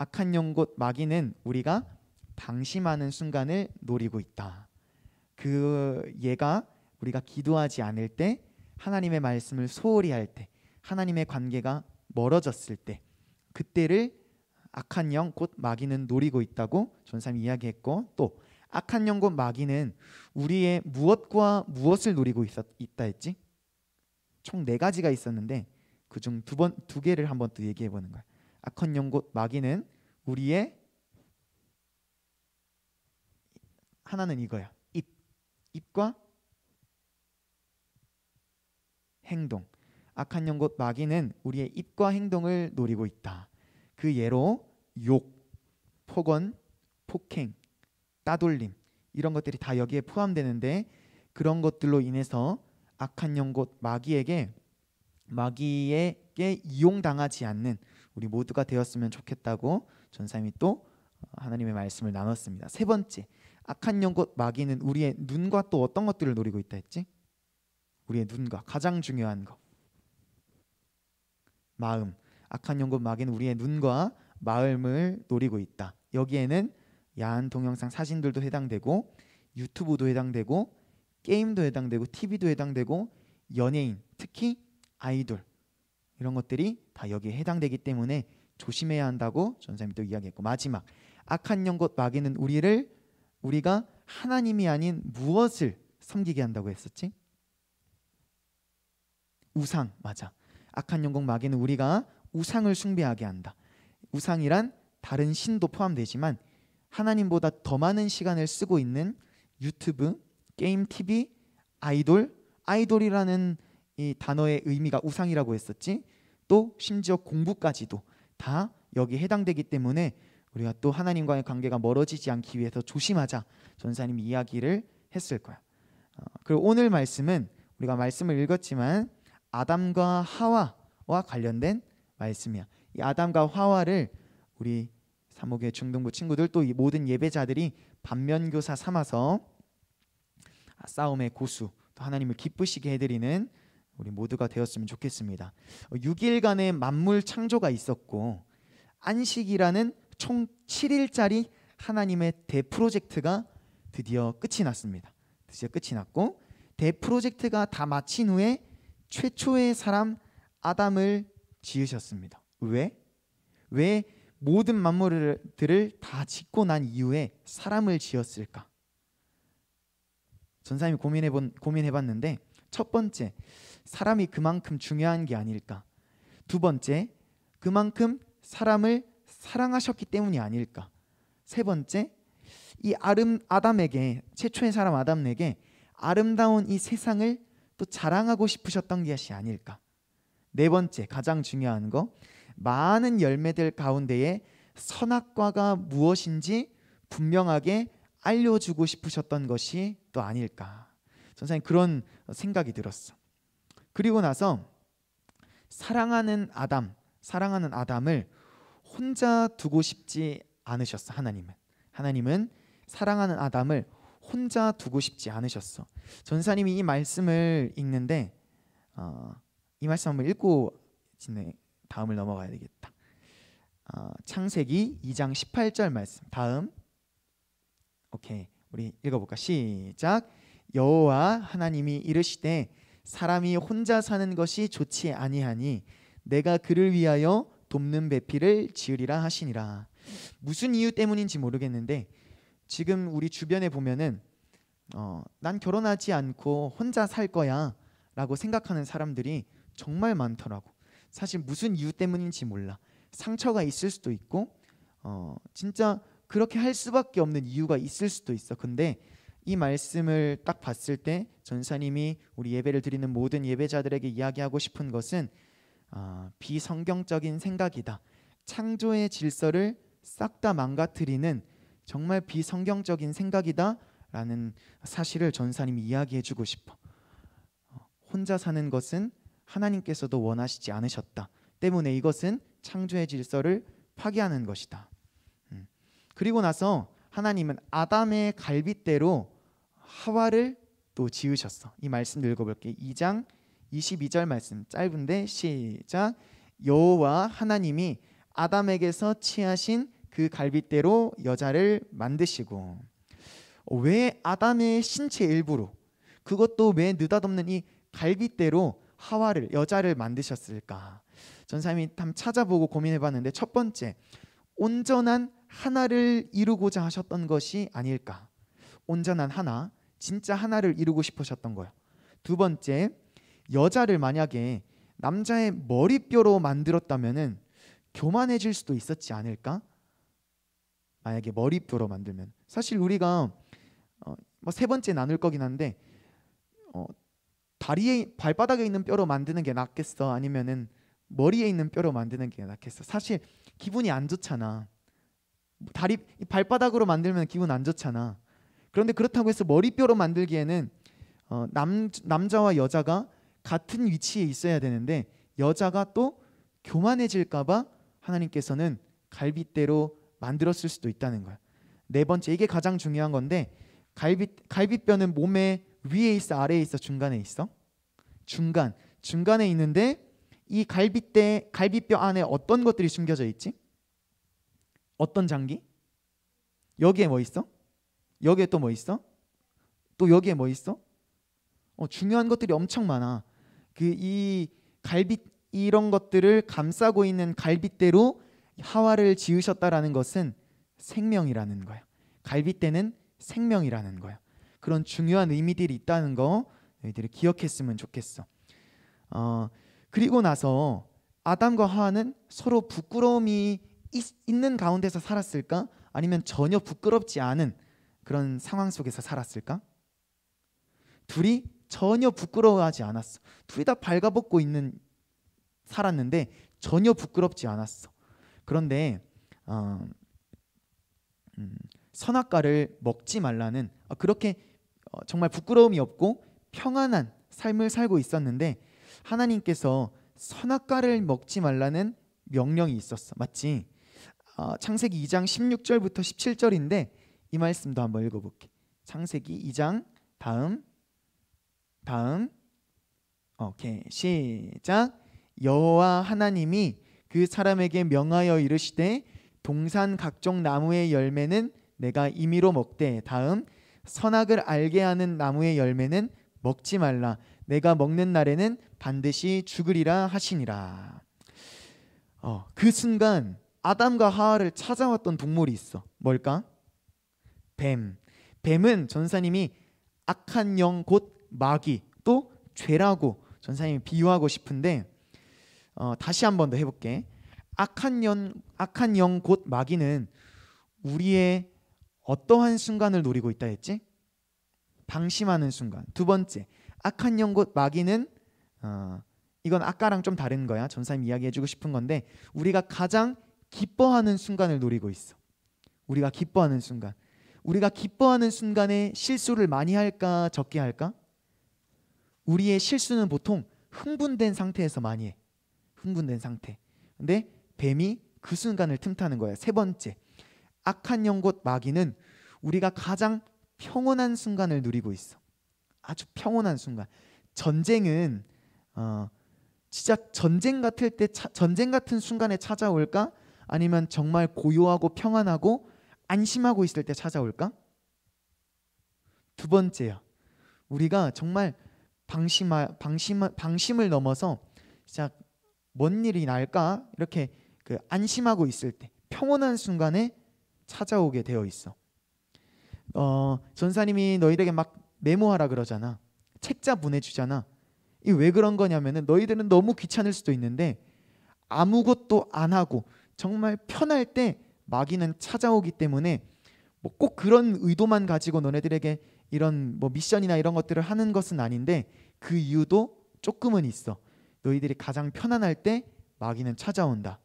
악한 영 곧 마귀는 우리가 방심하는 순간을 노리고 있다. 얘가 우리가 기도하지 않을 때, 하나님의 말씀을 소홀히 할 때, 하나님의 관계가 멀어졌을 때, 그때를 악한 영 곧 마귀는 노리고 있다고 전사님이 이야기했고, 또 악한 영 곧 마귀는 우리의 무엇과 무엇을 노리고 있다 했지? 총 4가지가 있었는데 그중 두 개를 한번 또 얘기해 보는 거야. 악한 영 곧 마귀는 우리의 하나는 이거야. 입과 행동. 악한 영 곧 마귀는 우리의 입과 행동을 노리고 있다. 그 예로 욕, 폭언, 폭행, 따돌림, 이런 것들이 다 여기에 포함되는데, 그런 것들로 인해서 악한 영 곧 마귀에게 이용당하지 않는 우리 모두가 되었으면 좋겠다고 전사님이 또 하나님의 말씀을 나눴습니다. 세 번째, 악한 영 곧 마귀는 우리의 눈과 또 어떤 것들을 노리고 있다 했지? 우리의 눈과 가장 중요한 거, 마음. 악한 영 곧 마귀는 우리의 눈과 마음을 노리고 있다. 여기에는 야한 동영상 사진들도 해당되고, 유튜브도 해당되고, 게임도 해당되고, TV도 해당되고, 연예인, 특히 아이돌, 이런 것들이 다 여기에 해당되기 때문에 조심해야 한다고 전사님이 또 이야기했고, 마지막 악한 영 곧 마귀는 우리가 하나님이 아닌 무엇을 섬기게 한다고 했었지? 우상. 맞아. 악한 영 곧 마귀는 우리가 우상을 숭배하게 한다. 우상이란 다른 신도 포함되지만 하나님보다 더 많은 시간을 쓰고 있는 유튜브, 게임, TV, 아이돌이라는 이 단어의 의미가 우상이라고 했었지. 또 심지어 공부까지도 다 여기에 해당되기 때문에 우리가 또 하나님과의 관계가 멀어지지 않기 위해서 조심하자 전사님이 이야기를 했을 거야. 그리고 오늘 말씀은 우리가 말씀을 읽었지만 아담과 하와와 관련된 말씀이야. 이 아담과 하와를 우리 사목의 중등부 친구들, 또 이 모든 예배자들이 반면교사 삼아서 싸움의 고수, 또 하나님을 기쁘시게 해드리는 우리 모두가 되었으면 좋겠습니다. 6일간의 만물 창조가 있었고, 안식이라는 총 7일짜리 하나님의 대프로젝트가 드디어 끝이 났습니다. 드디어 끝이 났고 대프로젝트가 다 마친 후에 최초의 사람 아담을 지으셨습니다. 왜 모든 만물들을 다 짓고 난 이후에 사람을 지었을까? 전사님이 고민해봤는데 첫 번째, 사람이 그만큼 중요한 게 아닐까? 두 번째, 그만큼 사람을 사랑하셨기 때문이 아닐까? 세 번째, 이 아담에게, 최초의 사람 아담에게 아름다운 이 세상을 또 자랑하고 싶으셨던 것이 아닐까? 네 번째, 가장 중요한 거, 많은 열매들 가운데에 선악과가 무엇인지 분명하게 알려주고 싶으셨던 것이 또 아닐까? 전사님 그런 생각이 들었어. 그리고 나서 사랑하는 아담을 혼자 두고 싶지 않으셨어. 하나님은 사랑하는 아담을 혼자 두고 싶지 않으셨어. 전사님이 이 말씀을 읽는데 이 말씀 한번 읽고 다음을 넘어가야 되겠다. 창세기 2장 18절 말씀. 다음. 오케이. 우리 읽어볼까? 시작. 여호와 하나님이 이르시되 사람이 혼자 사는 것이 좋지 아니하니 내가 그를 위하여 돕는 배필을 지으리라 하시니라. 무슨 이유 때문인지 모르겠는데 지금 우리 주변에 보면은 난 결혼하지 않고 혼자 살 거야 라고 생각하는 사람들이 정말 많더라고. 사실 무슨 이유 때문인지 몰라. 상처가 있을 수도 있고 진짜 그렇게 할 수밖에 없는 이유가 있을 수도 있어. 근데 이 말씀을 딱 봤을 때 전사님이 우리 예배를 드리는 모든 예배자들에게 이야기하고 싶은 것은 비성경적인 생각이다. 창조의 질서를 싹 다 망가뜨리는 정말 비성경적인 생각이다 라는 사실을 전사님이 이야기해주고 싶어. 혼자 사는 것은 하나님께서도 원하시지 않으셨다 때문에 이것은 창조의 질서를 파괴하는 것이다. 그리고 나서 하나님은 아담의 갈빗대로 하와를 또 지으셨어. 이 말씀 읽어볼게요. 2장 22절 말씀 짧은데 시작. 여호와 하나님이 아담에게서 취하신 그 갈빗대로 여자를 만드시고. 왜 아담의 신체 일부로, 그것도 왜 느닷없는 이 갈빗대로 하와를, 여자를 만드셨을까? 전사님이 한번 찾아보고 고민해봤는데 첫 번째, 온전한 하나를 이루고자 하셨던 것이 아닐까? 온전한 하나, 진짜 하나를 이루고 싶으셨던 거예요. 두 번째, 여자를 만약에 남자의 머리뼈로 만들었다면은 교만해질 수도 있었지 않을까? 만약에 머리뼈로 만들면 사실 우리가 뭐 세 번째 나눌 거긴 한데 다리에, 발바닥에 있는 뼈로 만드는 게 낫겠어? 아니면은 머리에 있는 뼈로 만드는 게 낫겠어? 사실 기분이 안 좋잖아. 발바닥으로 만들면 기분 안 좋잖아. 그런데 그렇다고 해서 머리뼈로 만들기에는 남자와 여자가 같은 위치에 있어야 되는데 여자가 또 교만해질까봐 하나님께서는 갈빗대로 만들었을 수도 있다는 거야. 네 번째, 이게 가장 중요한 건데 갈빗뼈는 몸에 위에 있어, 아래에 있어, 중간에 있어? 중간에 있는데 이 갈빗뼈 안에 어떤 것들이 숨겨져 있지? 어떤 장기? 여기에 뭐 있어? 여기에 또 뭐 있어? 또 여기에 뭐 있어? 중요한 것들이 엄청 많아. 이런 것들을 감싸고 있는 갈빗대로 하와를 지으셨다라는 것은 생명이라는 거야. 갈빗대는 생명이라는 거야. 그런 중요한 의미들이 있다는 거 너희들이 기억했으면 좋겠어. 그리고 나서 아담과 하와는 서로 부끄러움이 있는 가운데서 살았을까? 아니면 전혀 부끄럽지 않은 그런 상황 속에서 살았을까? 둘이 전혀 부끄러워하지 않았어. 둘이 다 발가벗고 살았는데 전혀 부끄럽지 않았어. 그런데 선악과를 먹지 말라는, 그렇게 정말 부끄러움이 없고 평안한 삶을 살고 있었는데 하나님께서 선악과를 먹지 말라는 명령이 있었어. 맞지? 창세기 2장 16절부터 17절인데 이 말씀도 한번 읽어볼게. 창세기 2장 다음. 오케이, 시작. 여호와 하나님이 그 사람에게 명하여 이르시되 동산 각종 나무의 열매는 내가 임의로 먹되 다음 선악을 알게 하는 나무의 열매는 먹지 말라. 내가 먹는 날에는 반드시 죽으리라 하시니라. 그 순간 아담과 하와를 찾아왔던 동물이 있어. 뭘까? 뱀. 뱀은 전사님이 악한 영 곧 마귀 또 죄라고 전사님이 비유하고 싶은데 다시 한 번 더 해볼게. 악한 영 곧 마귀는 우리의 어떠한 순간을 노리고 있다 했지? 방심하는 순간. 두 번째, 악한 영 곧 마귀는 이건 아까랑 좀 다른 거야. 전사님 이야기해주고 싶은 건데 우리가 가장 기뻐하는 순간을 노리고 있어. 우리가 기뻐하는 순간. 우리가 기뻐하는 순간에 실수를 많이 할까 적게 할까? 우리의 실수는 보통 흥분된 상태에서 많이 해. 흥분된 상태. 근데 뱀이 그 순간을 틈타는 거야. 세 번째, 악한 영 곧 마귀는 우리가 가장 평온한 순간을 누리고 있어. 아주 평온한 순간. 전쟁은 진짜 전쟁 같은 순간에 찾아올까? 아니면 정말 고요하고 평안하고 안심하고 있을 때 찾아올까? 두 번째야. 우리가 정말 방심을 넘어서 진짜 뭔 일이 날까? 이렇게 안심하고 있을 때 평온한 순간에 찾아오게 되어 있어. 전사님이 너희들에게 막 메모하라 그러잖아. 책자 보내주잖아. 이 왜 그런 거냐면은 너희들은 너무 귀찮을 수도 있는데 아무것도 안 하고 정말 편할 때 마귀는 찾아오기 때문에 뭐 꼭 그런 의도만 가지고 너네들에게 이런 뭐 미션이나 이런 것들을 하는 것은 아닌데 그 이유도 조금은 있어. 너희들이 가장 편안할 때 마귀는 찾아온다.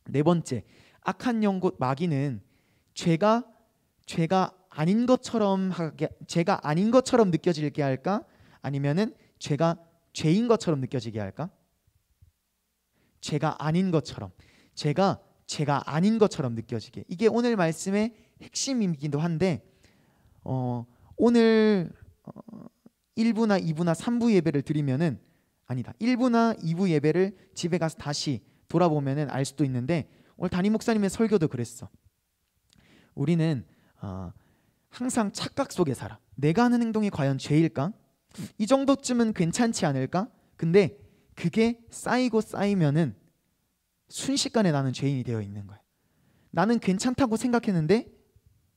네 번째, 악한 영 곧 마귀는 죄가 아닌 것처럼 느껴지게 할까? 아니면은 죄가 죄인 것처럼 느껴지게 할까? 죄가 아닌 것처럼. 죄가 아닌 것처럼 느껴지게. 이게 오늘 말씀의 핵심이기도 한데 오늘 1부나 2부나 3부 예배를 드리면은 아니다. 1부나 2부 예배를 집에 가서 다시 돌아보면은 알 수도 있는데 오늘 담임 목사님의 설교도 그랬어. 우리는 항상 착각 속에 살아. 내가 하는 행동이 과연 죄일까? 이 정도쯤은 괜찮지 않을까? 근데 그게 쌓이면은 순식간에 나는 죄인이 되어 있는 거야. 나는 괜찮다고 생각했는데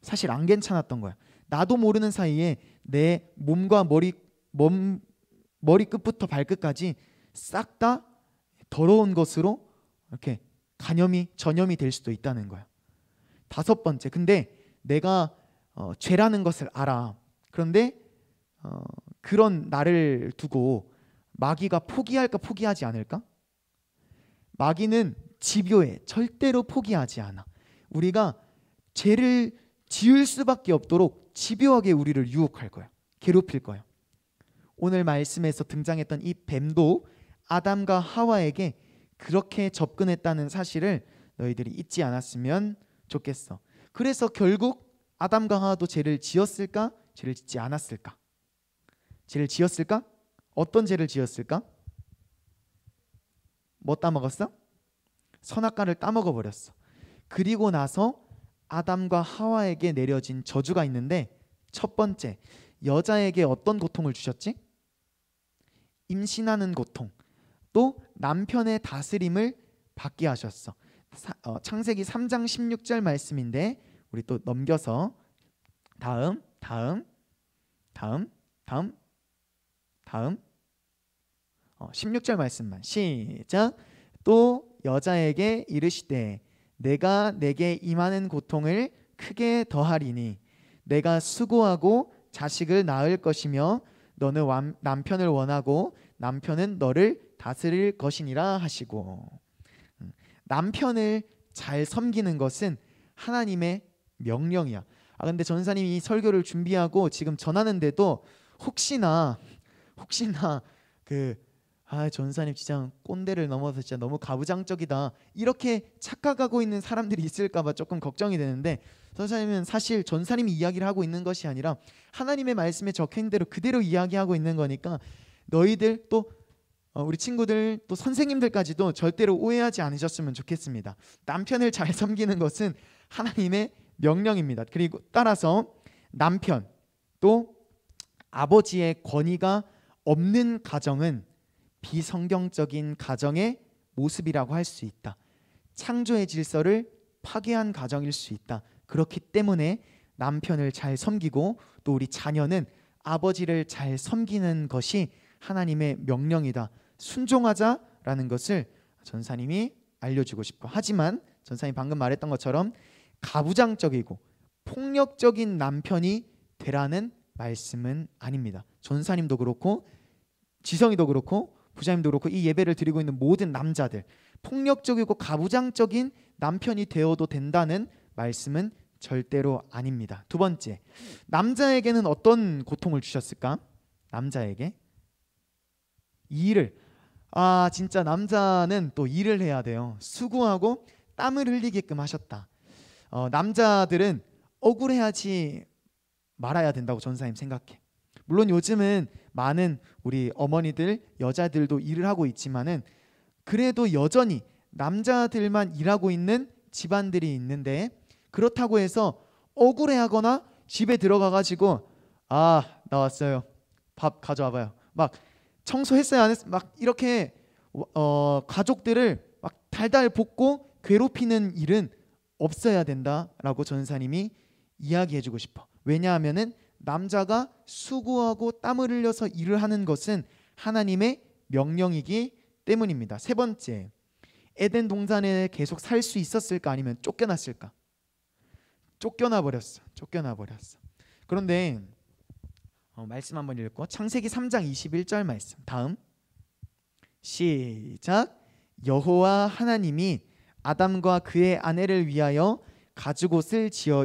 사실 안 괜찮았던 거야. 나도 모르는 사이에 내 몸과 머리 끝부터 발끝까지 싹 다 더러운 것으로 이렇게 전염이 될 수도 있다는 거야. 다섯 번째, 근데 내가 죄라는 것을 알아. 그런데 그런 나를 두고 마귀가 포기할까 포기하지 않을까? 마귀는 집요해. 절대로 포기하지 않아. 우리가 죄를 지을 수밖에 없도록 집요하게 우리를 유혹할 거야. 괴롭힐 거야. 오늘 말씀에서 등장했던 이 뱀도 아담과 하와에게 그렇게 접근했다는 사실을 너희들이 잊지 않았으면 좋겠어. 그래서 결국 아담과 하와도 죄를 지었을까? 죄를 짓지 않았을까? 죄를 지었을까? 어떤 죄를 지었을까? 뭐 따먹었어? 선악과를 따먹어 버렸어. 그리고 나서 아담과 하와에게 내려진 저주가 있는데 첫 번째, 여자에게 어떤 고통을 주셨지? 임신하는 고통. 또 남편의 다스림을 받게 하셨어. 창세기 3장 16절 말씀인데 우리 또 넘겨서 다음 16절 말씀만 시작. 또 여자에게 이르시되 내가 내게 임하는 고통을 크게 더하리니 내가 수고하고 자식을 낳을 것이며 너는 남편을 원하고 남편은 너를 다스릴 것이니라 하시고. 남편을 잘 섬기는 것은 하나님의 명령이야. 근데 전사님이 이 설교를 준비하고 지금 전하는데도 혹시나 전사님 진짜 꼰대를 넘어서 진짜 너무 가부장적이다 이렇게 착각하고 있는 사람들이 있을까봐 조금 걱정이 되는데, 전사님은 사실 전사님이 이야기를 하고 있는 것이 아니라 하나님의 말씀에 적혀있는 대로 그대로 이야기하고 있는 거니까 너희들 또 우리 친구들 또 선생님들까지도 절대로 오해하지 않으셨으면 좋겠습니다. 남편을 잘 섬기는 것은 하나님의 명령입니다. 그리고 따라서 남편, 또 아버지의 권위가 없는 가정은 비성경적인 가정의 모습이라고 할 수 있다. 창조의 질서를 파괴한 가정일 수 있다. 그렇기 때문에 남편을 잘 섬기고 또 우리 자녀는 아버지를 잘 섬기는 것이 하나님의 명령이다. 순종하자라는 것을 전사님이 알려주고 싶고, 하지만 전사님 방금 말했던 것처럼 가부장적이고 폭력적인 남편이 되라는 말씀은 아닙니다. 전사님도 그렇고 지성이도 그렇고 부자님도 그렇고 이 예배를 드리고 있는 모든 남자들, 폭력적이고 가부장적인 남편이 되어도 된다는 말씀은 절대로 아닙니다. 두 번째, 남자에게는 어떤 고통을 주셨을까? 남자에게 일을, 진짜 남자는 또 일을 해야 돼요. 수고하고 땀을 흘리게끔 하셨다. 남자들은 억울해하지 말아야 된다고 전사님 생각해. 물론 요즘은 많은 우리 어머니들, 여자들도 일을 하고 있지만은 그래도 여전히 남자들만 일하고 있는 집안들이 있는데, 그렇다고 해서 억울해하거나 집에 들어가가지고 나 왔어요, 밥 가져와봐요, 막 청소했어요 안 했어요, 막 이렇게 가족들을 막 달달 볶고 괴롭히는 일은 없어야 된다라고 전사님이 이야기해주고 싶어. 왜냐하면은 남자가 수고하고 땀을 흘려서 일을 하는 것은 하나님의 명령이기 때문입니다. 세 번째, 에덴 동산에 계속 살 수 있었을까 아니면 쫓겨났을까? 쫓겨나 버렸어. 그런데 말씀 한번 읽고, 창세기 3장 21절 말씀, 다음 시작. 여호와 하나님이 아담과 그의 아내를 위하여 가죽옷을 지어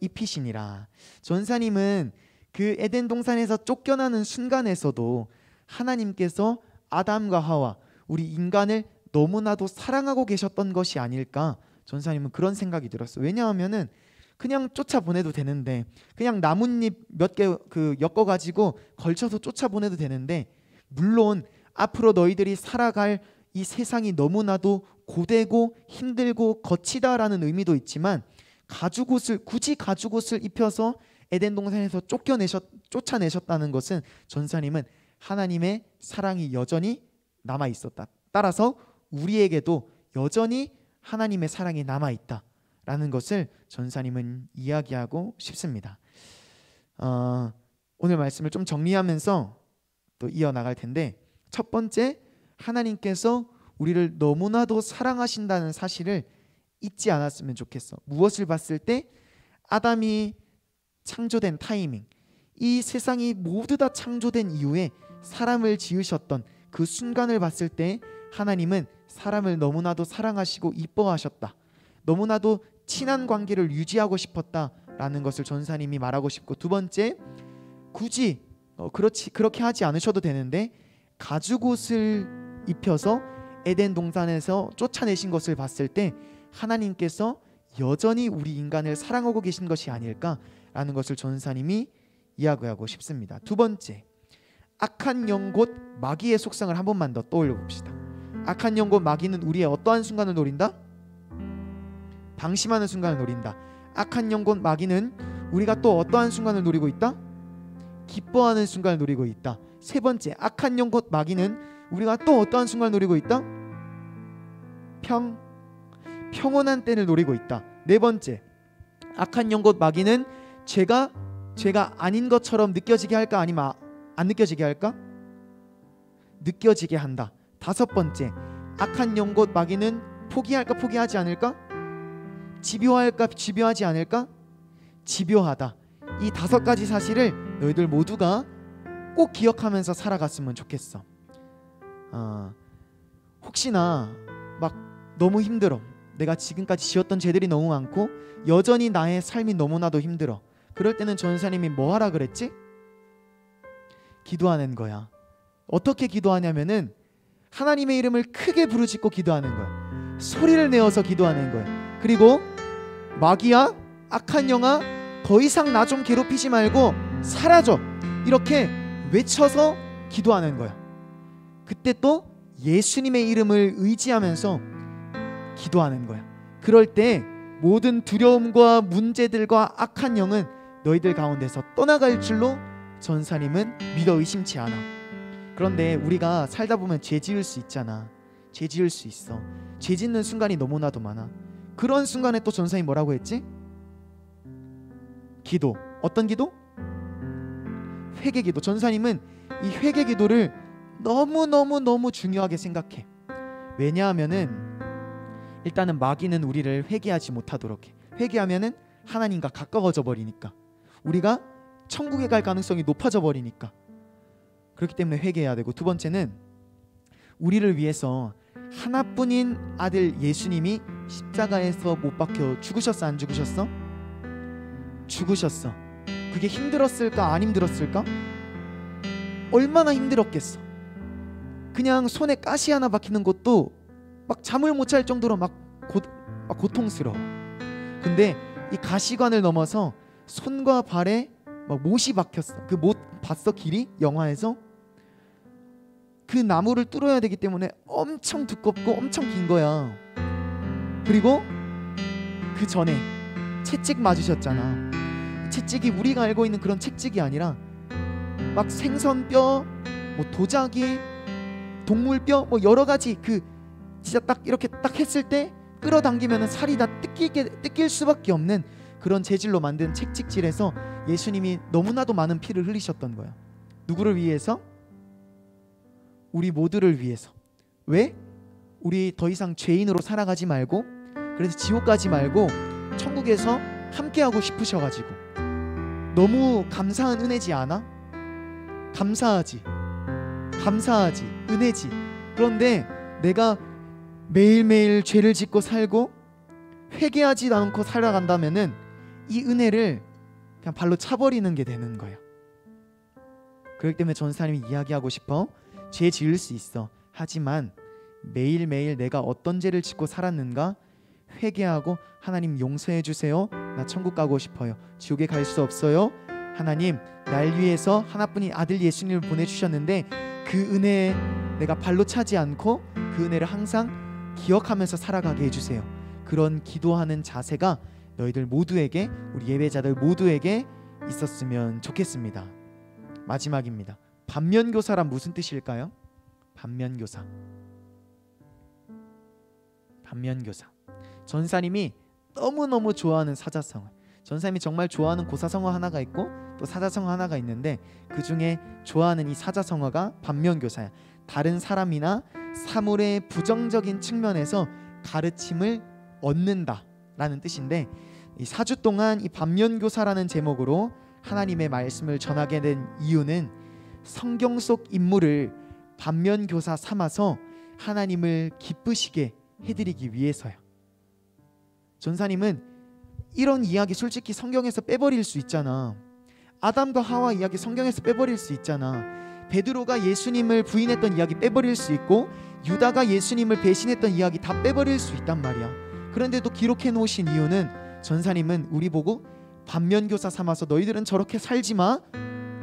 입히시니라. 전사님은 그 에덴 동산에서 쫓겨나는 순간에서도 하나님께서 아담과 하와, 우리 인간을 너무나도 사랑하고 계셨던 것이 아닐까, 전사님은 그런 생각이 들었어요. 왜냐하면은 그냥 쫓아보내도 되는데, 그냥 나뭇잎 몇 개 엮어가지고 걸쳐서 쫓아보내도 되는데, 물론 앞으로 너희들이 살아갈 이 세상이 너무나도 고되고 힘들고 거치다라는 의미도 있지만, 굳이 가죽옷을 입혀서 에덴 동산에서 쫓아내셨다는 것은 전사님은 하나님의 사랑이 여전히 남아 있었다. 따라서 우리에게도 여전히 하나님의 사랑이 남아 있다라는 것을 전사님은 이야기하고 싶습니다. 오늘 말씀을 좀 정리하면서 또 이어나갈 텐데, 첫 번째, 하나님께서 우리를 너무나도 사랑하신다는 사실을 잊지 않았으면 좋겠어. 무엇을 봤을 때? 아담이 창조된 타이밍, 이 세상이 모두 다 창조된 이후에 사람을 지으셨던 그 순간을 봤을 때 하나님은 사람을 너무나도 사랑하시고 이뻐하셨다, 너무나도 친한 관계를 유지하고 싶었다라는 것을 전사님이 말하고 싶고, 두 번째, 굳이 그렇게 하지 않으셔도 되는데 가죽옷을 입혀서 에덴 동산에서 쫓아내신 것을 봤을 때 하나님께서 여전히 우리 인간을 사랑하고 계신 것이 아닐까라는 것을 전사님이 이야기하고 싶습니다. 두 번째, 악한 영 곧 마귀의 속성을 한 번만 더 떠올려 봅시다. 악한 영 곧 마귀는 우리의 어떠한 순간을 노린다? 방심하는 순간을 노린다. 악한 영 곧 마귀는 우리가 또 어떠한 순간을 노리고 있다? 기뻐하는 순간을 노리고 있다. 세 번째, 악한 영 곧 마귀는 우리가 또 어떠한 순간을 노리고 있다? 평온한 때를 노리고 있다. 네 번째, 악한 영 곧 마귀는 죄가 아닌 것처럼 느껴지게 할까 아니면 안 느껴지게 할까? 느껴지게 한다. 다섯 번째, 악한 영 곧 마귀는 포기할까 포기하지 않을까? 집요할까 집요하지 않을까? 집요하다. 이 다섯 가지 사실을 너희들 모두가 꼭 기억하면서 살아갔으면 좋겠어. 혹시나 막 너무 힘들어, 내가 지금까지 지었던 죄들이 너무 많고 여전히 나의 삶이 너무나도 힘들어, 그럴 때는 전사님이 뭐 하라 그랬지? 기도하는 거야. 어떻게 기도하냐면은 하나님의 이름을 크게 부르짖고 기도하는 거야. 소리를 내어서 기도하는 거야. 그리고 마귀야, 악한 영아, 더 이상 나 좀 괴롭히지 말고 사라져, 이렇게 외쳐서 기도하는 거야. 그때 또 예수님의 이름을 의지하면서 기도하는 거야. 그럴 때 모든 두려움과 문제들과 악한 영은 너희들 가운데서 떠나갈 줄로 전사님은 믿어 의심치 않아. 그런데 우리가 살다 보면 죄 지을 수 있잖아. 죄 지을 수 있어. 죄 짓는 순간이 너무나도 많아. 그런 순간에 또 전사님 뭐라고 했지? 기도. 어떤 기도? 회개 기도. 전사님은 이 회개 기도를 너무 중요하게 생각해. 왜냐하면은 일단은 마귀는 우리를 회개하지 못하도록 해. 회개하면은 하나님과 가까워져 버리니까, 우리가 천국에 갈 가능성이 높아져 버리니까. 그렇기 때문에 회개해야 되고, 두 번째는 우리를 위해서 하나뿐인 아들 예수님이 십자가에서 못 박혀 죽으셨어, 안 죽으셨어? 죽으셨어. 그게 힘들었을까, 안 힘들었을까? 얼마나 힘들었겠어. 그냥 손에 가시 하나 박히는 것도 막 잠을 못 잘 정도로 막 고통스러워. 근데 이 가시관을 넘어서 손과 발에 막 못이 박혔어. 그 못 봤어? 길이? 영화에서? 그 나무를 뚫어야 되기 때문에 엄청 두껍고 엄청 긴 거야. 그리고 그 전에 채찍 맞으셨잖아. 채찍이 우리가 알고 있는 그런 채찍이 아니라 막 생선뼈, 뭐 도자기, 동물뼈, 뭐 여러 가지, 그 진짜 딱 이렇게 딱 했을 때 끌어당기면 살이 다 뜯길 수밖에 없는 그런 재질로 만든 채찍질에서 예수님이 너무나도 많은 피를 흘리셨던 거야. 누구를 위해서? 우리 모두를 위해서. 왜? 우리 더 이상 죄인으로 살아가지 말고, 그래서 지옥 가지 말고 천국에서 함께하고 싶으셔가지고. 너무 감사한 은혜지 않아? 감사하지. 은혜지. 그런데 내가 매일매일 죄를 짓고 살고 회개하지 않고 살아간다면은 이 은혜를 그냥 발로 차버리는 게 되는 거야. 그렇기 때문에 전사님이 이야기하고 싶어. 죄 지을 수 있어. 하지만 매일매일 내가 어떤 죄를 짓고 살았는가 회개하고, 하나님 용서해 주세요. 나 천국 가고 싶어요. 지옥에 갈 수 없어요. 하나님, 날 위해서 하나뿐인 아들 예수님을 보내주셨는데 그 은혜에 내가 발로 차지 않고 그 은혜를 항상 기억하면서 살아가게 해주세요. 그런 기도하는 자세가 너희들 모두에게, 우리 예배자들 모두에게 있었으면 좋겠습니다. 마지막입니다. 반면교사란 무슨 뜻일까요? 반면교사. 전사님이 너무너무 좋아하는 사자성어, 전사님이 정말 좋아하는 고사성어 하나가 있고 또 사자성어 하나가 있는데, 그 중에 좋아하는 이 사자성어가 반면교사야. 다른 사람이나 사물의 부정적인 측면에서 가르침을 얻는다 라는 뜻인데, 이 4주 동안 이 반면교사라는 제목으로 하나님의 말씀을 전하게 된 이유는 성경 속 인물을 반면교사 삼아서 하나님을 기쁘시게 해드리기 위해서야. 전사님은 이런 이야기 솔직히 성경에서 빼버릴 수 있잖아. 아담과 하와 이야기 성경에서 빼버릴 수 있잖아. 베드로가 예수님을 부인했던 이야기 빼버릴 수 있고, 유다가 예수님을 배신했던 이야기 다 빼버릴 수 있단 말이야. 그런데도 기록해 놓으신 이유는, 전사님은 우리 보고 반면교사 삼아서 너희들은 저렇게 살지마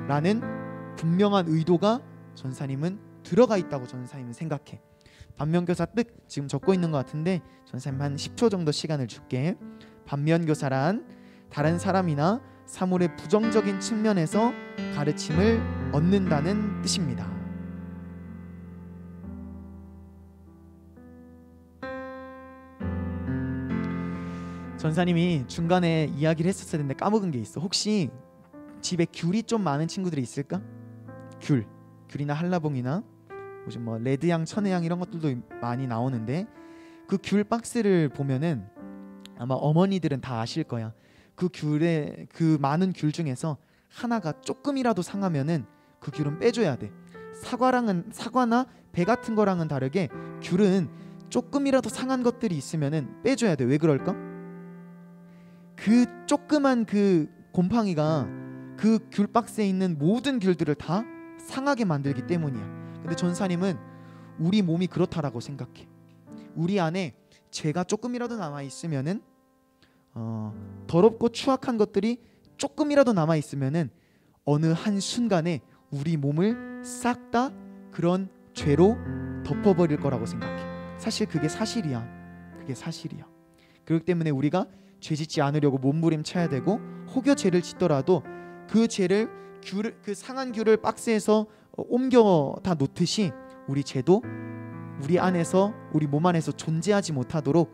라는 분명한 의도가 전사님은 들어가 있다고 전사님은 생각해. 반면교사 뜻 지금 적고 있는 것 같은데 전사님 한 10초 정도 시간을 줄게. 반면교사란 다른 사람이나 사물의 부정적인 측면에서 가르침을 얻는다는 뜻입니다. 전사님이 중간에 이야기를 했었어야 되는데 까먹은 게 있어. 혹시 집에 귤이 좀 많은 친구들이 있을까? 귤이나 한라봉이나 요즘 뭐 레드향, 천혜향 이런 것들도 많이 나오는데, 그 귤 박스를 보면은 아마 어머니들은 다 아실 거야. 그 귤에, 그 많은 귤 중에서 하나가 조금이라도 상하면은 그 귤은 빼줘야 돼. 사과나 배 같은 거랑은 다르게 귤은 조금이라도 상한 것들이 있으면은 빼줘야 돼. 왜 그럴까? 그 조그만 그 곰팡이가 그 귤 박스에 있는 모든 귤들을 다 상하게 만들기 때문이야. 근데 전사님은 우리 몸이 그렇다라고 생각해. 우리 안에 죄가 조금이라도 남아 있으면은 더럽고 추악한 것들이 조금이라도 남아 있으면은 어느 한 순간에 우리 몸을 싹 다 그런 죄로 덮어버릴 거라고 생각해. 사실 그게 사실이야. 그렇기 때문에 우리가 죄짓지 않으려고 몸부림쳐야 되고, 혹여 죄를 짓더라도 그 죄를 그 상한 귤을 박스에서 옮겨 다 놓듯이 우리 죄도 우리 안에서, 우리 몸 안에서 존재하지 못하도록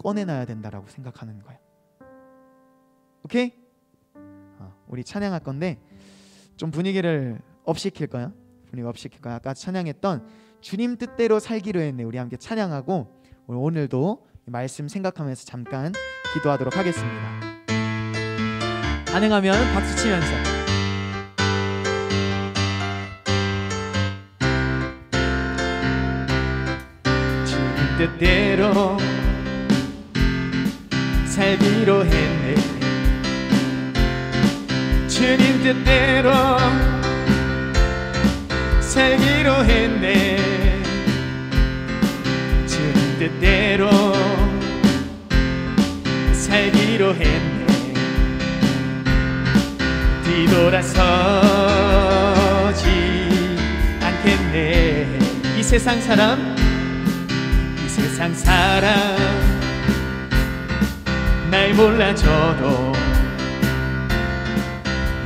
꺼내놔야 된다라고 생각하는 거예요. 오케이? 우리 찬양할 건데 좀 분위기를 업 시킬까요? 분위기 업 시킬까요? 아까 찬양했던 주님 뜻대로 살기로 했네. 우리 함께 찬양하고 오늘도 말씀 생각하면서 잠깐 기도하도록 하겠습니다. 가능하면 박수 치면서. 주님 뜻대로 살기로 했네. 주님 뜻대로 살기로 했네. 주님 뜻대로 살기로 했네. 뒤돌아서지 않겠네. 이 세상 사람 날 몰라줘도,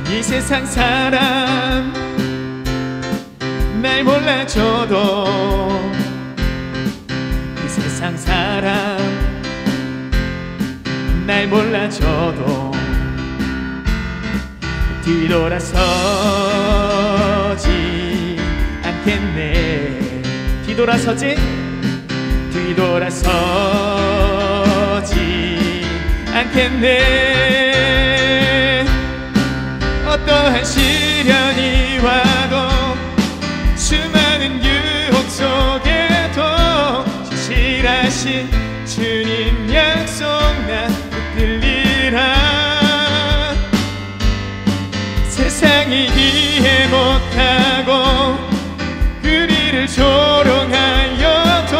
이 세상 사람 날 몰라줘도, 이 세상 사람 날 몰라줘도 뒤돌아서지 않겠네. 뒤돌아서지 않겠네. 어떠한 시련이 와도, 수많은 유혹 속에도 진실하신 주님 약속 나 붙들리라. 세상이 이해 못하고 그리를 조롱하여도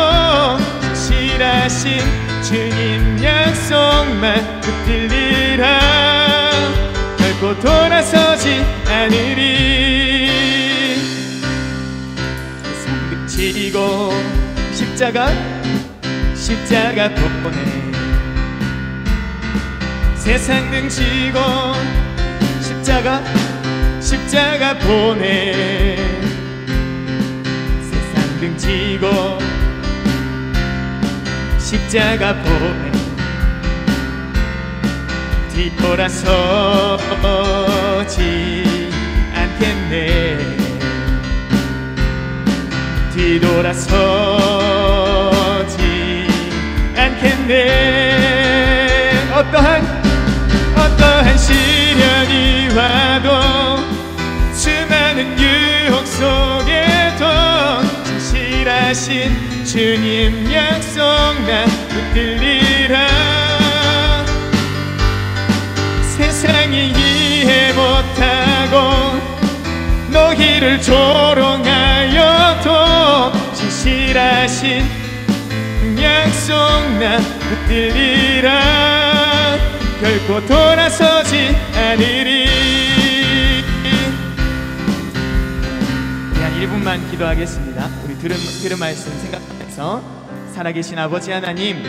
진실하신 주님 약속만 붙들리라. 결코 돌아서지 않으리. 세상 지고 십자가 보내. 세상 등지고 십자가 보내. 세상 등지고 십자가 보내. 뒤돌아서지 않겠네. 뒤돌아서지 않겠네. 어떠한 시련이 와도, 수많은 유혹 속에도 진실하신 주님 약속 나 붙들리라. 세상이 이해 못하고 너희를 조롱하여도 진실하신 약속 나 붙들리라. 결코 돌아서지 않으리. 우리 한 1분만 기도하겠습니다. 우리 들은 말씀 생각하면서, 살아계신 아버지 하나님,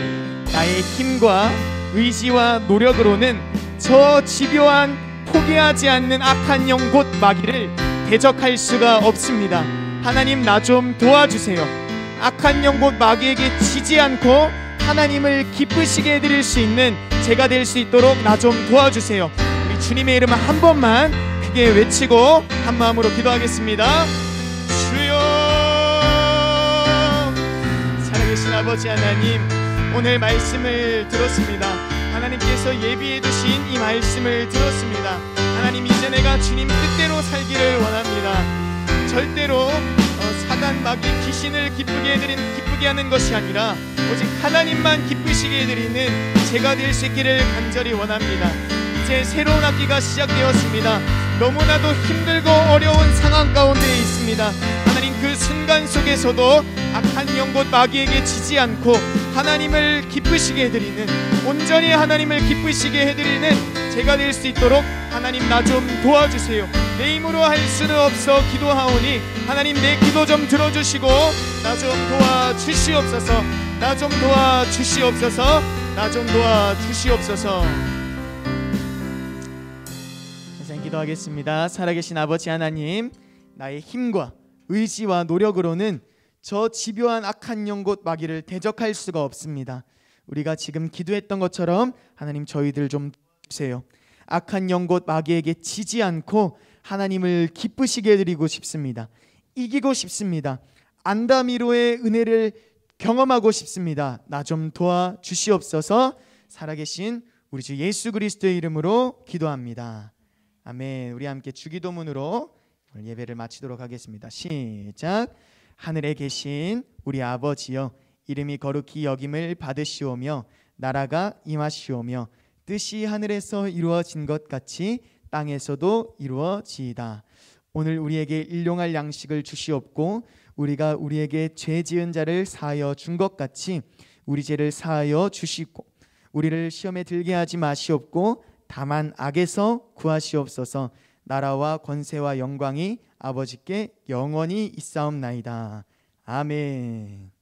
나의 힘과 의지와 노력으로는 저 집요한 포기하지 않는 악한 영 곧 마귀를 대적할 수가 없습니다. 하나님, 나 좀 도와주세요. 악한 영 곧 마귀에게 지지 않고 하나님을 기쁘시게 해드릴 수 있는 제가 될 수 있도록 나 좀 도와주세요. 우리 주님의 이름을 한 번만 크게 외치고 한 마음으로 기도하겠습니다. 주여. 살아계신 아버지 하나님, 오늘 말씀을 들었습니다. 하나님께서 예비해 두신 이 말씀을 들었습니다. 하나님, 이제 내가 주님 뜻대로 살기를 원합니다. 절대로 사단 마귀 귀신을 기쁘게 하는 것이 아니라 오직 하나님만 기쁘시게 해드리는 제가 될 수 있기를 간절히 원합니다. 이제 새로운 학기가 시작되었습니다. 너무나도 힘들고 어려운 상황 가운데 있습니다. 하나님, 그 순간 속에서도 악한 영 곧 마귀에게 지지 않고 하나님을 기쁘시게 해드리는, 온전히 하나님을 기쁘시게 해드리는 제가 될 수 있도록 하나님, 나 좀 도와주세요. 내 힘으로 할 수는 없어 기도하오니 하나님, 내 기도 좀 들어주시고 나 좀 도와주시옵소서. 나 좀 도와주시옵소서. 나 좀 도와 주시옵소서. 선생님 기도하겠습니다. 살아계신 아버지 하나님, 나의 힘과 의지와 노력으로는 저 집요한 악한 영 곧 마귀를 대적할 수가 없습니다. 우리가 지금 기도했던 것처럼 하나님 저희들 좀 주세요. 악한 영 곧 마귀에게 지지 않고 하나님을 기쁘시게 해드리고 싶습니다. 이기고 싶습니다. 안다미로의 은혜를 경험하고 싶습니다. 나 좀 도와 주시옵소서. 살아계신 우리 주 예수 그리스도의 이름으로 기도합니다. 아멘. 우리 함께 주기도문으로 오늘 예배를 마치도록 하겠습니다. 시작. 하늘에 계신 우리 아버지여, 이름이 거룩히 여김을 받으시오며 나라가 임하시오며 뜻이 하늘에서 이루어진 것 같이 땅에서도 이루어지이다. 오늘 우리에게 일용할 양식을 주시옵고 우리가 우리에게 죄 지은 자를 사하여 준 것 같이 우리 죄를 사하여 주시고 우리를 시험에 들게 하지 마시옵고 다만 악에서 구하시옵소서. 나라와 권세와 영광이 아버지께 영원히 있사옵나이다. 아멘.